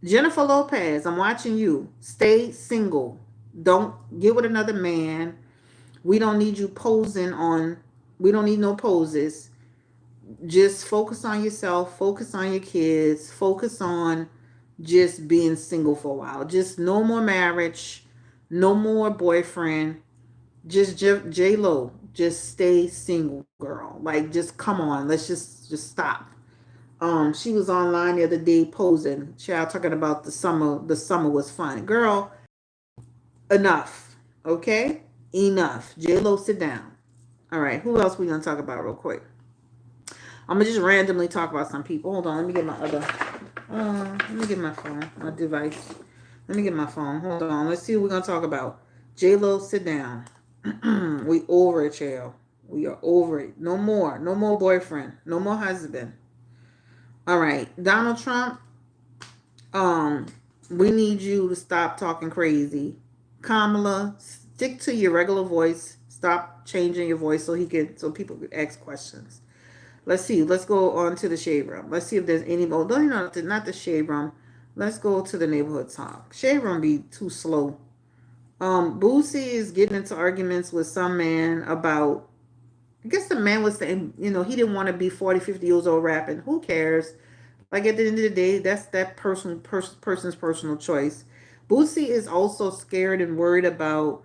Jennifer Lopez, I'm watching you. Stay single. Don't get with another man. We don't need you posing on. We don't need no poses. Just focus on yourself. Focus on your kids. Focus on just being single for a while. Just no more marriage, no more boyfriend. Just J-Lo. Just stay single, girl. Like, just come on. Let's just stop. She was online the other day posing. She was talking about the summer. The summer was fun. Girl, enough. Okay? Enough. J-Lo, sit down. All right. Who else we gonna talk about real quick? I'm gonna just randomly talk about some people. Hold on. Let me get my other. Let me get my phone, my device. Let me get my phone. Hold on. Let's see what we're gonna talk about. J-Lo, sit down. We over it, child. We are over it. No more. No more boyfriend. No more husband. All right. Donald Trump. We need you to stop talking crazy. Kamala, stick to your regular voice. Stop changing your voice so people can ask questions. Let's see. Let's go on to the shade room. Let's see if there's any more. No, not the shade room. Let's go to the neighborhood talk. Shade room be too slow. Boosie is getting into arguments with some man about, I guess the man was saying, he didn't want to be 40, 50 years old rapping. Who cares? Like, at the end of the day, that's that person's personal choice. Boosie is also scared and worried about,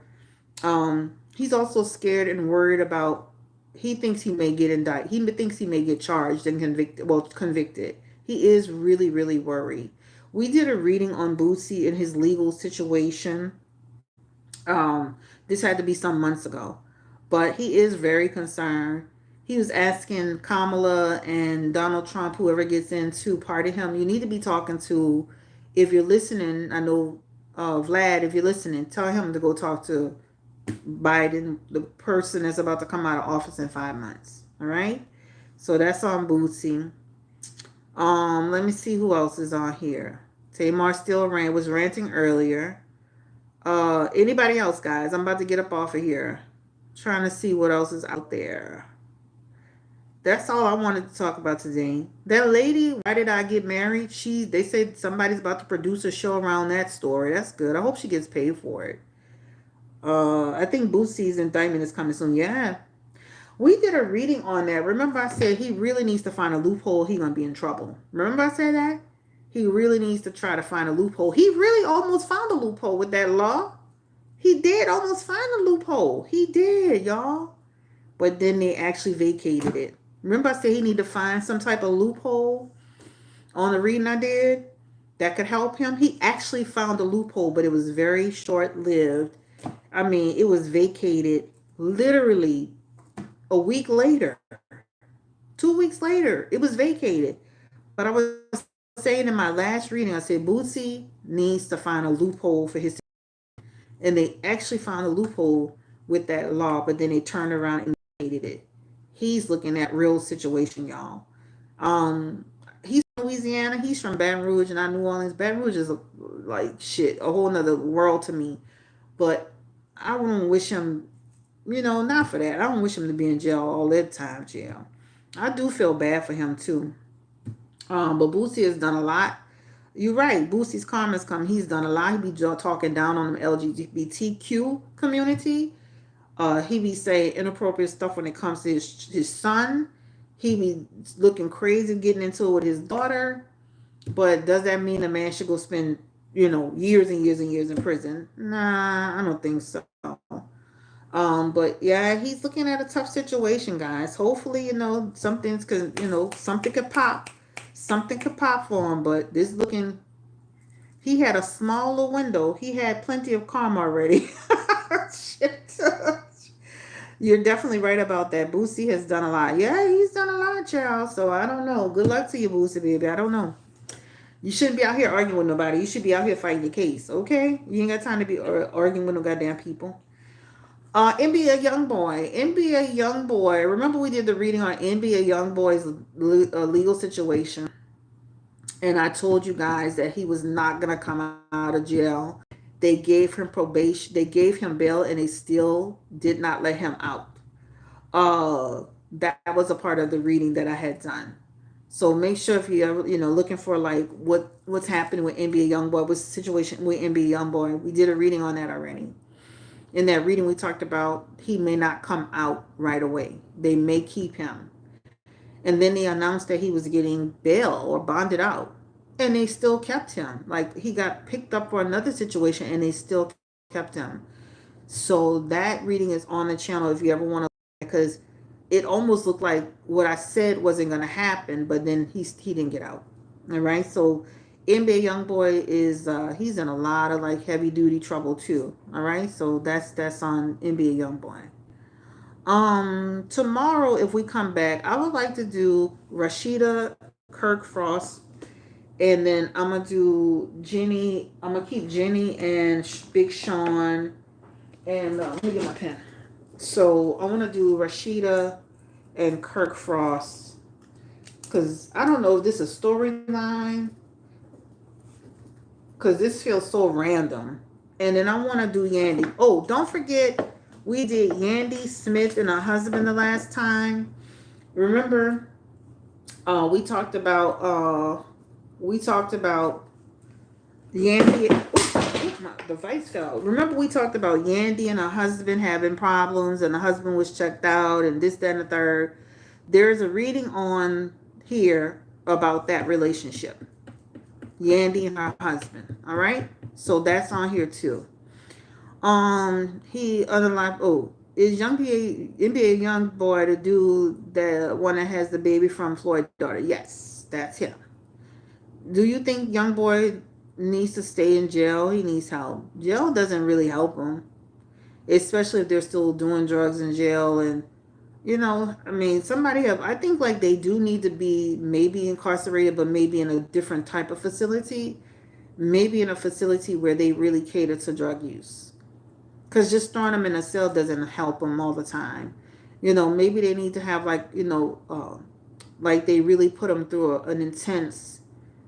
he's also scared and worried about, he thinks he may get indicted. He thinks he may get charged and convicted. He is really, really worried. We did a reading on Boosie and his legal situation. This had to be some months ago. but he is very concerned. He was asking Kamala and Donald Trump, whoever gets in, to pardon him. You need to be talking to, if you're listening, I know, Vlad, if you're listening, tell him to go talk to Biden, the person that's about to come out of office in 5 months. All right? So that's on Bootsy. Let me see who else is on here. Tamar still was ranting earlier. Anybody else, guys? I'm about to get up off of here. Trying to see what else is out there. That's all I wanted to talk about today. That lady, why did I get married? They said somebody's about to produce a show around that story. That's good. I hope she gets paid for it. I think Boosie's indictment is coming soon. Yeah. We did a reading on that. Remember I said he really needs to find a loophole. He gonna be in trouble. Remember I said that? He really needs to try to find a loophole. He really almost found a loophole with that law. He did almost find a loophole. He did, y'all. But then they actually vacated it. Remember I said he need to find some type of loophole on the reading I did that could help him? He actually found a loophole, but it was very short-lived. I mean, it was vacated literally a week later. 2 weeks later, it was vacated. But I was saying in my last reading, I said Bootsy needs to find a loophole for his, and they actually found a loophole with that law, but then they turned around and vacated it. He's looking at real situation, y'all. He's from Louisiana. He's from Baton Rouge and not New Orleans. Baton Rouge is like shit, a whole nother world to me. But I wouldn't wish him, not for that. I don't wish him to be in jail all that time, jail. I do feel bad for him too. But Boosie has done a lot. You're right. Boosie's karma's come. He's done a lot. He be talking down on the LGBTQ community. He be saying inappropriate stuff when it comes to his son. He be looking crazy, getting into it with his daughter. But does that mean a man should go spend, years and years and years in prison? Nah, I don't think so. But yeah, he's looking at a tough situation, guys. Hopefully, something could pop. Something could pop for him, but he had a smaller window. He had plenty of karma already. Shit. You're definitely right about that. Boosie has done a lot. Yeah, he's done a lot, child. So I don't know. Good luck to you, Boosie, baby. I don't know. You shouldn't be out here arguing with nobody. You should be out here fighting your case, okay? You ain't got time to be arguing with no goddamn people. NBA Youngboy. NBA Youngboy. Remember we did the reading on NBA Youngboy's legal situation. And I told you guys that he was not going to come out of jail. They gave him probation. They gave him bail, and they still did not let him out. That was a part of the reading that I had done. So make sure if you ever, looking for like what's happening with NBA Youngboy, what's the situation with NBA Youngboy. We did a reading on that already. In that reading, we talked about he may not come out right away. They may keep him. And then they announced that he was getting bail or bonded out. And they still kept him. Like he got picked up for another situation and they still kept him. So that reading is on the channel if you ever want to, because it almost looked like what I said wasn't going to happen, but then he didn't get out. All right. So NBA Youngboy is he's in a lot of like heavy duty trouble too. All right. So that's on NBA Youngboy. Tomorrow, if we come back, I would like to do Rashida, Kirk Frost, and then I'm gonna do Jenny. I'm gonna keep Jenny and Big Sean. And let me get my pen. So I want to do Rashida and Kirk Frost because I don't know if this is a storyline because this feels so random. And then I want to do Yandy. Oh, don't forget we did Yandy Smith and her husband the last time. Remember, we talked about Yandy. Oops, my device fell. Remember, we talked about Yandy and her husband having problems, and the husband was checked out, and this, that, and the third. There's a reading on here about that relationship, Yandy and her husband. All right, so that's on here too. He underlined. Oh, is NBA young boy the dude, the one that has the baby from Floyd's daughter? Yes, that's him. Do you think young boy needs to stay in jail? He needs help. Jail doesn't really help him. especially if they're still doing drugs in jail. And I mean, somebody have, I think like they do need to be maybe incarcerated, but maybe in a different type of facility, maybe in a facility where they really cater to drug use. Because just throwing them in a cell doesn't help them all the time. Maybe they need to have like they really put them through an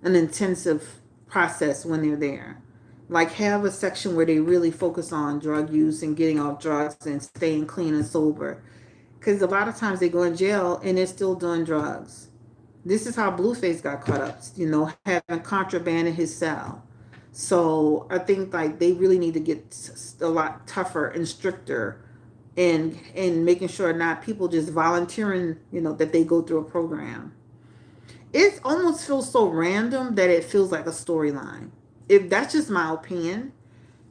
intensive process when they're there. Like have a section where they really focus on drug use and getting off drugs and staying clean and sober. Because a lot of times they go in jail and they're still doing drugs. This is how Blueface got caught up, having contraband in his cell. So I think like they really need to get a lot tougher and stricter in making sure not people just volunteering, that they go through a program. It almost feels so random that it feels like a storyline. If that's just my opinion,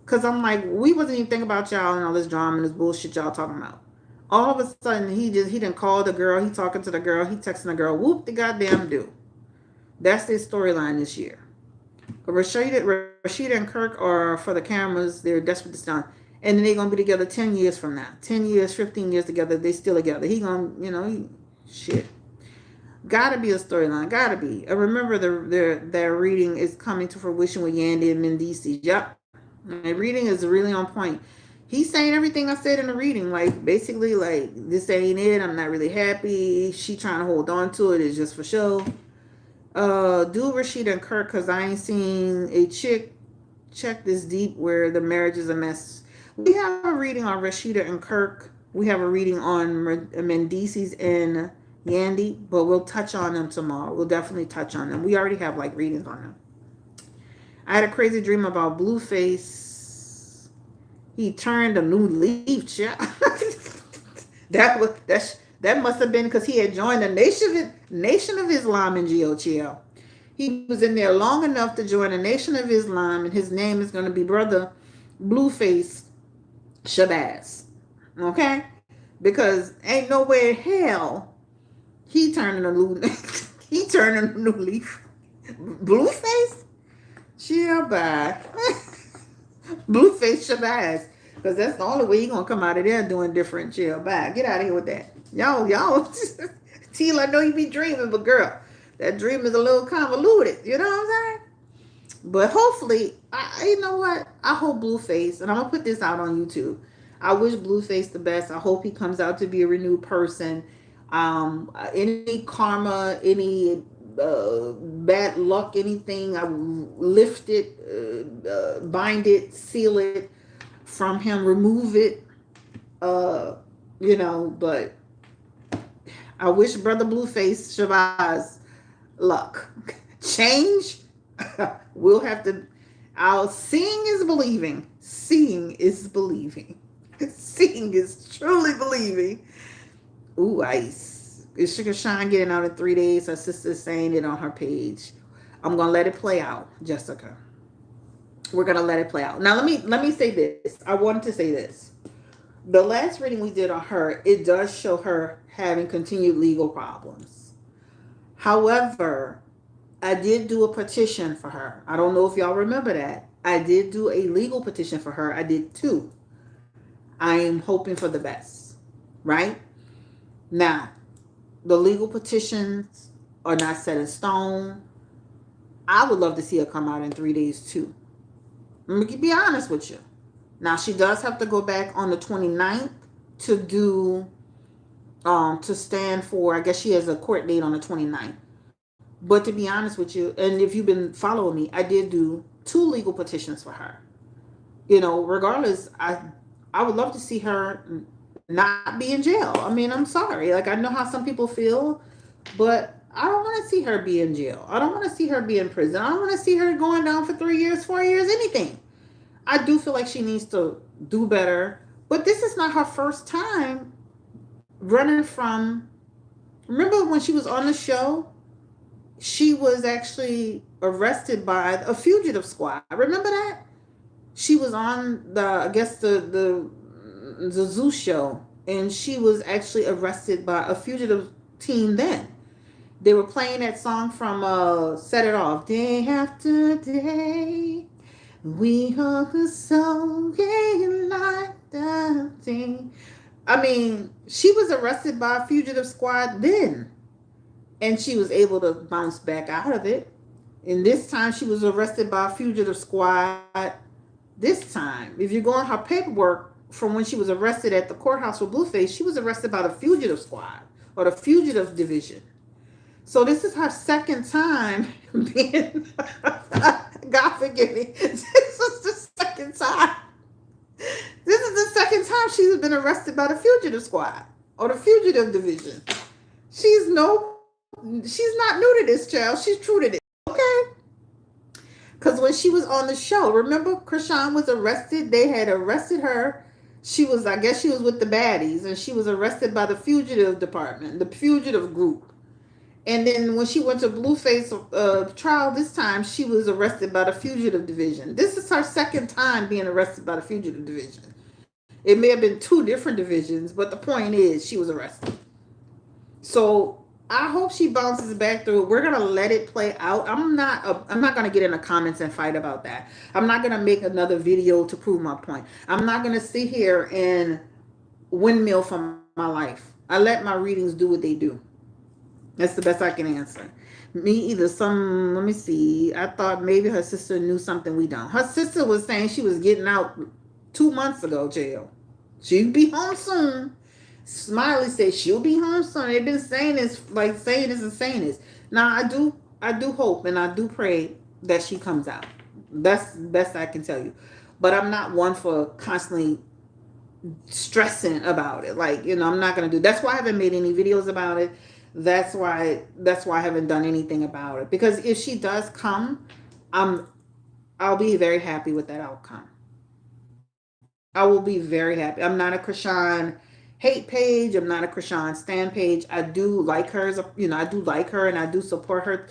because I'm like, we wasn't even thinking about y'all and all this drama and this bullshit y'all talking about. All of a sudden, he didn't call the girl. He talking to the girl. He texting the girl. Whoop the goddamn do. That's their storyline this year. Rashida and Kirk are for the cameras. They're desperate to start. And then they're going to be together 10 years from now. 10 years, 15 years together. They still together. He going to, shit. Gotta be a storyline. Gotta be. I remember their reading is coming to fruition with Yandy and Mendici. Yep. My reading is really on point. He's saying everything I said in the reading. Like, basically, like, this ain't it. I'm not really happy. She trying to hold on to it. It's just for show. Do Rashida and Kirk, because I ain't seen a chick check this deep where the marriage is a mess. We have a reading on Rashida and Kirk. We have a reading on Mendici's and Yandy, but we'll touch on them tomorrow. We'll definitely touch on them. We already have like readings on them. I had a crazy dream about Blueface. He turned a new leaf, child. that must have been because he had joined the Nation of Islam in GOTL. He was in there long enough to join the Nation of Islam, and his name is going to be Brother Blueface Shabazz. Okay? Because ain't no way in hell he turning a new leaf. Blueface? Chill bye. Blueface Shabazz. Because that's the only way he gonna come out of there doing different. Chill bye. Get out of here with that. Y'all. Teal, I know you be dreaming, but girl, that dream is a little convoluted. You know what I'm saying? But hopefully, you know what? I hope Blueface, and I'm gonna put this out on YouTube. I wish Blueface the best. I hope he comes out to be a renewed person. Any karma, any bad luck, anything, I lift it, bind it, seal it from him, remove it. But I wish Brother Blueface Shabazz luck. Change. We'll have to. Seeing is believing. Seeing is believing. Seeing is truly believing. Ooh, ice. Is Sugar Shine getting out in 3 days? Her sister's saying it on her page. I'm gonna let it play out, Jessica. We're gonna let it play out. Now let me say this. I wanted to say this. The last reading we did on her, it does show her having continued legal problems. However, I did do a petition for her. I don't know if y'all remember that. I did do a legal petition for her. I did two. I am hoping for the best. Right? Now, the legal petitions are not set in stone. I would love to see her come out in 3 days too. Let me be honest with you. Now, she does have to go back on the 29th to do, to stand for, I guess she has a court date on the 29th. But to be honest with you, and if you've been following me, I did do 2 legal petitions for her. Regardless, I would love to see her not be in jail. I mean, I'm sorry. Like, I know how some people feel, but I don't want to see her be in jail. I don't want to see her be in prison. I don't want to see her going down for 3 years, 4 years, anything. I do feel like she needs to do better. But this is not her first time running from... Remember when she was on the show? She was actually arrested by a fugitive squad. Remember that? She was on the Zoo show, and she was actually arrested by a fugitive team then. They were playing that song from Set It Off. Day after day, we hold the soul in life. Dancing. I mean, she was arrested by a fugitive squad then, and she was able to bounce back out of it. And this time, she was arrested by a fugitive squad. This time, if you go on her paperwork from when she was arrested at the courthouse for Blueface, she was arrested by the fugitive squad or the fugitive division. So this is her second time being, God forgive me, this is the second time. This is the second time she's been arrested by the fugitive squad or the fugitive division. She's no, she's not new to this, child. She's true to this. Okay. Because when she was on the show, remember Krishan was arrested? They had arrested her. She was, I guess she was with the baddies, and she was arrested by the fugitive department, the fugitive group. And then when she went to Blueface trial this time, she was arrested by the fugitive division. This is her second time being arrested by the fugitive division. It may have been two different divisions, but the point is she was arrested. So I hope she bounces back through. We're gonna let it play out. I'm not gonna get in the comments and fight about that. I'm not gonna make another video to prove my point. I'm not gonna sit here and windmill from my life. I let my readings do what they do. That's the best I can answer. Me either. Let me see. I thought maybe her sister knew something we don't. Her sister was saying she was getting out 2 months ago, jail. She'll be home soon. Smiley said she'll be home soon. They've been saying this, like saying this and saying this. Now I do hope and I do pray that she comes out. That's the best I can tell you. But I'm not one for constantly stressing about it. Like, I'm not gonna do. That's why I haven't made any videos about it. That's why I haven't done anything about it. Because if she does come, I'll be very happy with that outcome. I will be very happy. I'm not a Krishan hate page. I'm not a Krishan stan page. I do like her as I do like her and I do support her.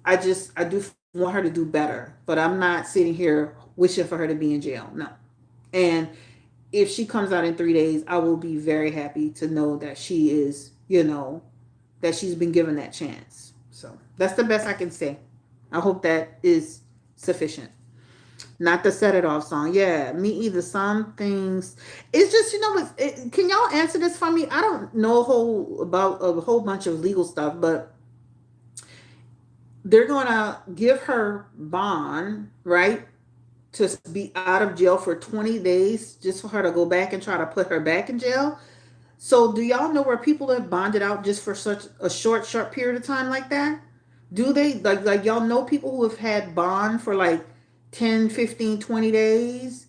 I do want her to do better, but I'm not sitting here wishing for her to be in jail. No. And if she comes out in 3 days, I will be very happy to know that she is, that she's been given that chance. So that's the best I can say. I hope that is sufficient. Not the Set It Off song. Yeah, me either. Some things. It's just, can y'all answer this for me? I don't know about a whole bunch of legal stuff, but they're going to give her bond, right? To be out of jail for 20 days just for her to go back and try to put her back in jail. So do y'all know where people have bonded out just for such a short period of time like that? Do they, like y'all know people who have had bond for like 10, 15, 20 days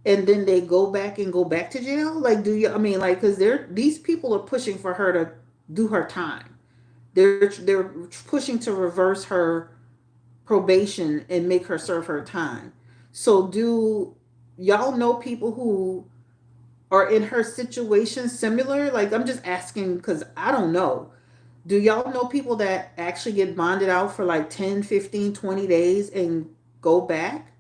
and then they go back to jail? Like, because these people are pushing for her to do her time. They're pushing to reverse her probation and make her serve her time. So do y'all know people who are in her situation similar? Like, I'm just asking because I don't know. Do y'all know people that actually get bonded out for like 10, 15, 20 days and go back?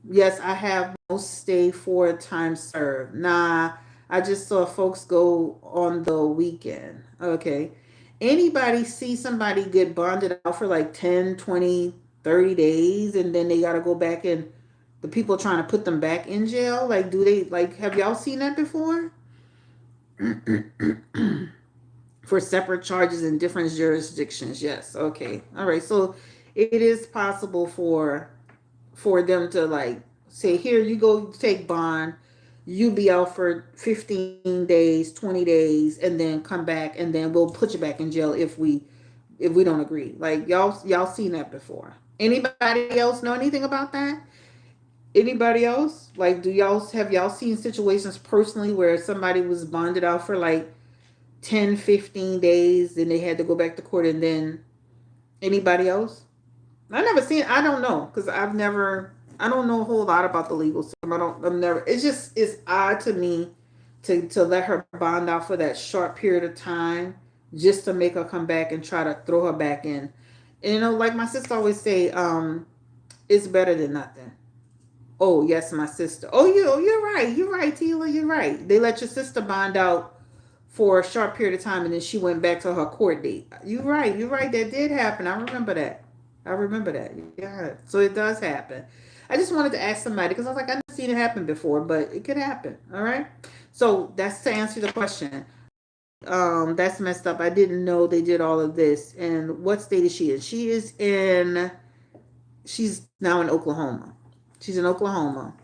Yes, I have most stay 4 times served. Nah, I just saw folks go on the weekend. Okay. Anybody see somebody get bonded out for like 10, 20, 30 days and then they got to go back and the people trying to put them back in jail? Like, do they, like, have y'all seen that before? For separate charges in different jurisdictions. Yes. Okay. All right. So it is possible for them to like say, here, you go take bond, you be out for 15 days, 20 days, and then come back and then we'll put you back in jail if we don't agree. Like, y'all seen that before. Anybody else know anything about that? Anybody else? Like, have y'all seen situations personally where somebody was bonded out for like 10, 15 days and they had to go back to court? And then anybody else? I don't know, because I don't know a whole lot about the legal system. It's odd to me to let her bond out for that short period of time just to make her come back and try to throw her back in. And, like my sister always say, it's better than nothing. Oh, yes, my sister. Oh, you're right. You're right, Tila. You're right. They let your sister bond out for a short period of time and then she went back to her court date. You're right. That did happen. I remember that. Yeah. So it does happen. I just wanted to ask somebody because I was like, I've seen it happen before, but it could happen. All right. So that's to answer the question. That's messed up. I didn't know they did all of this. And what state is she in? She's now in Oklahoma. She's in Oklahoma.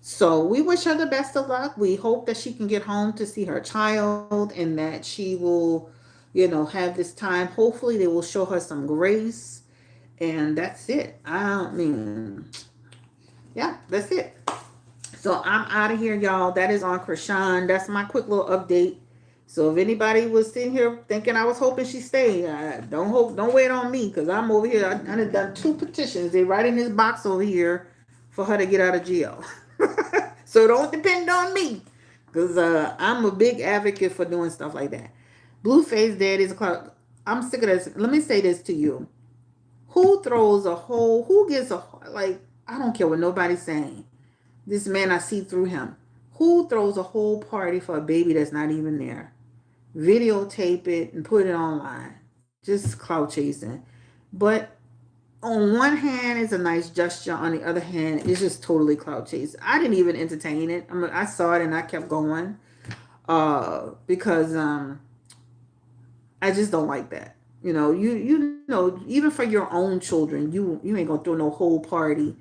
So we wish her the best of luck. We hope that she can get home to see her child and that she will, have this time. Hopefully they will show her some grace. And that's it. I mean, yeah, that's it. So I'm out of here, y'all. That is on Krishan. That's my quick little update. So if anybody was sitting here thinking I was hoping she stayed, don't wait on me because I'm over here. I done two petitions. They right in this box over here for her to get out of jail. So don't depend on me because I'm a big advocate for doing stuff like that. Blueface Daddy's a cloud. I'm sick of this. Let me say this to you. Who gets like, I don't care what nobody's saying. This man, I see through him. Who throws a whole party for a baby that's not even there? Videotape it and put it online. Just clout chasing. But on one hand, it's a nice gesture. On the other hand, it's just totally clout chase. I didn't even entertain it. I saw it and I kept going because I just don't like that. Even for your own children, you ain't gonna throw no whole party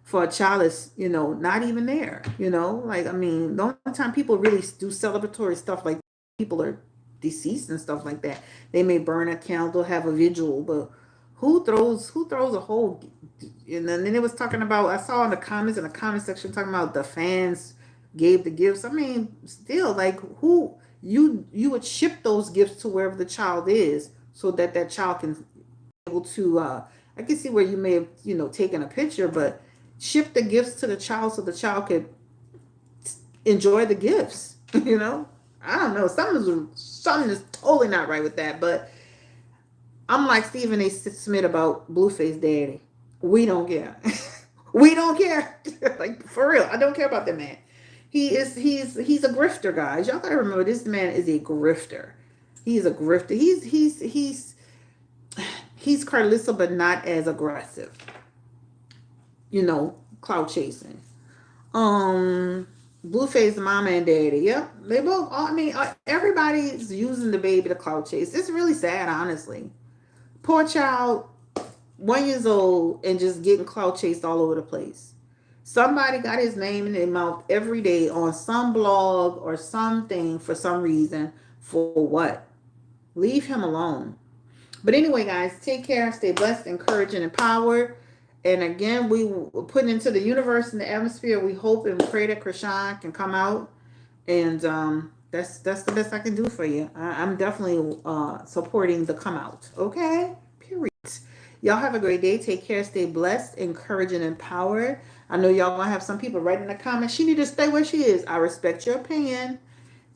for a child that's not even there. Like, I mean, the only time people really do celebratory stuff like people are deceased and stuff like that, they may burn a candle, have a vigil, but who throws a whole. And then it was talking about, I saw in the comment section talking about the fans gave the gifts. I mean, still, like, who you would ship those gifts to wherever the child is so that that child can be able to I can see where you may have taken a picture, but ship the gifts to the child so the child could enjoy the gifts. I don't know, something is totally not right with that. But I'm like Stephen A. Smith about Blueface Daddy. We don't care. We don't care. Like, for real, I don't care about that man. He's a grifter, guys. Y'all gotta remember, this man is a grifter. He's a grifter. He's Carlissa, but not as aggressive. Cloud chasing. Blueface mama and daddy. Yep, they both. I mean, everybody's using the baby to cloud chase. It's really sad, honestly. Poor child, 1 year old, and just getting cloud chased all over the place. Somebody got his name in their mouth every day on some blog or something for some reason. For what? Leave him alone. But anyway, guys, take care. Stay blessed, encouraged, and empowered. And again, we put into the universe and the atmosphere. We hope and pray that Krishan can come out. And that's the best I can do for you. I'm definitely supporting the come out. Okay? Period. Y'all have a great day. Take care. Stay blessed, encouraged, and empowered. I know y'all gonna have some people writing in the comments, she need to stay where she is. I respect your opinion.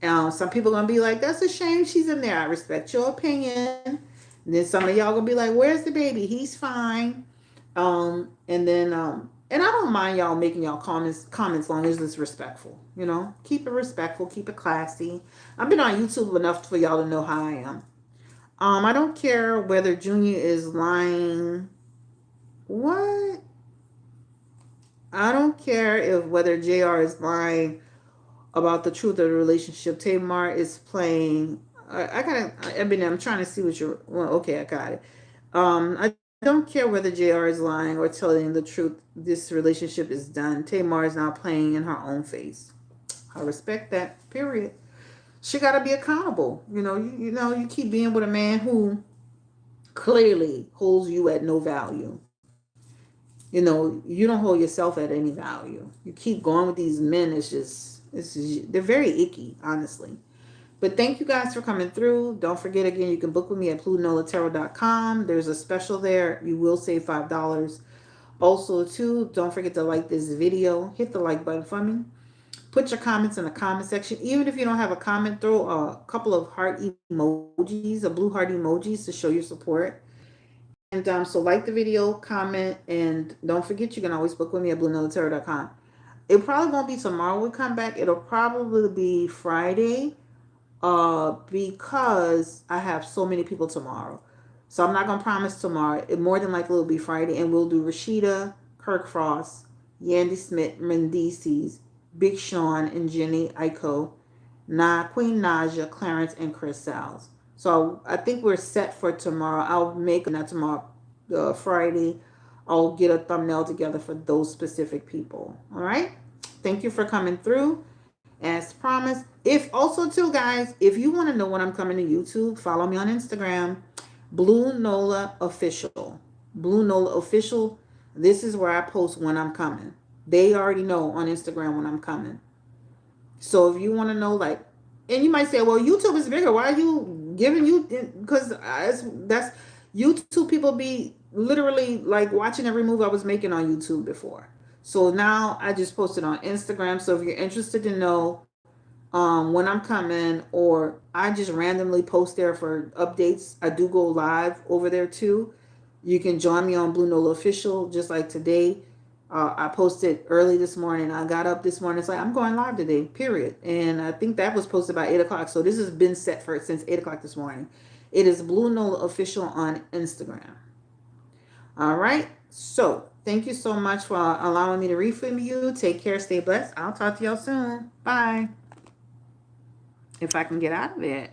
Some people gonna be like, that's a shame she's in there. I respect your opinion. And then some of y'all gonna be like, where's the baby? He's fine. And I don't mind y'all making y'all comments long as it's respectful. Keep it respectful, keep it classy. I've been on YouTube enough for y'all to know how I am. I don't care whether Junior is lying. What? I don't care if whether JR is lying about the truth of the relationship. Tamar is playing. I'm trying to see what you're. Well, okay, I got it. I don't care whether JR is lying or telling the truth. This relationship is done. Tamar is now playing in her own face. I respect that. Period. She got to be accountable. You keep being with a man who clearly holds you at no value. You don't hold yourself at any value. You keep going with these men. They're very icky, honestly. But thank you guys for coming through. Don't forget, again, you can book with me at PlutoNolaTarot.com. There's a special there. You will save $5. Also, too, don't forget to like this video. Hit the like button for me. Put your comments in the comment section. Even if you don't have a comment, throw a couple of heart emojis, a blue heart emojis to show your support. And so like the video, comment, and don't forget, you can always book with me at BlueNolaTarot.com. It probably won't be tomorrow we come back. It'll probably be Friday because I have so many people tomorrow. So I'm not going to promise tomorrow. It more than likely will be Friday, and we'll do Rashida, Kirk Frost, Yandy Smith, Mendices, Big Sean, and Jenny Aiko, Queen Naja, Clarence, and Chris Sales. So I think we're set for tomorrow. I'll make, not tomorrow, Friday. I'll get a thumbnail together for those specific people. All right. Thank you for coming through. As promised. If also too, guys, if you want to know when I'm coming to YouTube, follow me on Instagram, Blue Nola Official. Blue Nola Official. This is where I post when I'm coming. They already know on Instagram when I'm coming. So if you want to know, like, and you might say, well, YouTube is bigger. Why are you giving you? Because that's YouTube. People be literally like watching every move I was making on YouTube before. So now I just posted on Instagram. So if you're interested to know when I'm coming, or I just randomly post there for updates, I do go live over there too. You can join me on Blue Nola Official, just like today. I posted early this morning. I got up this morning. It's like, I'm going live today, period. And I think that was posted by 8 o'clock. So this has been set for since 8 o'clock this morning. It is Blue Nola Official on Instagram. All right. So thank you so much for allowing me to read from you. Take care. Stay blessed. I'll talk to y'all soon. Bye. If I can get out of it.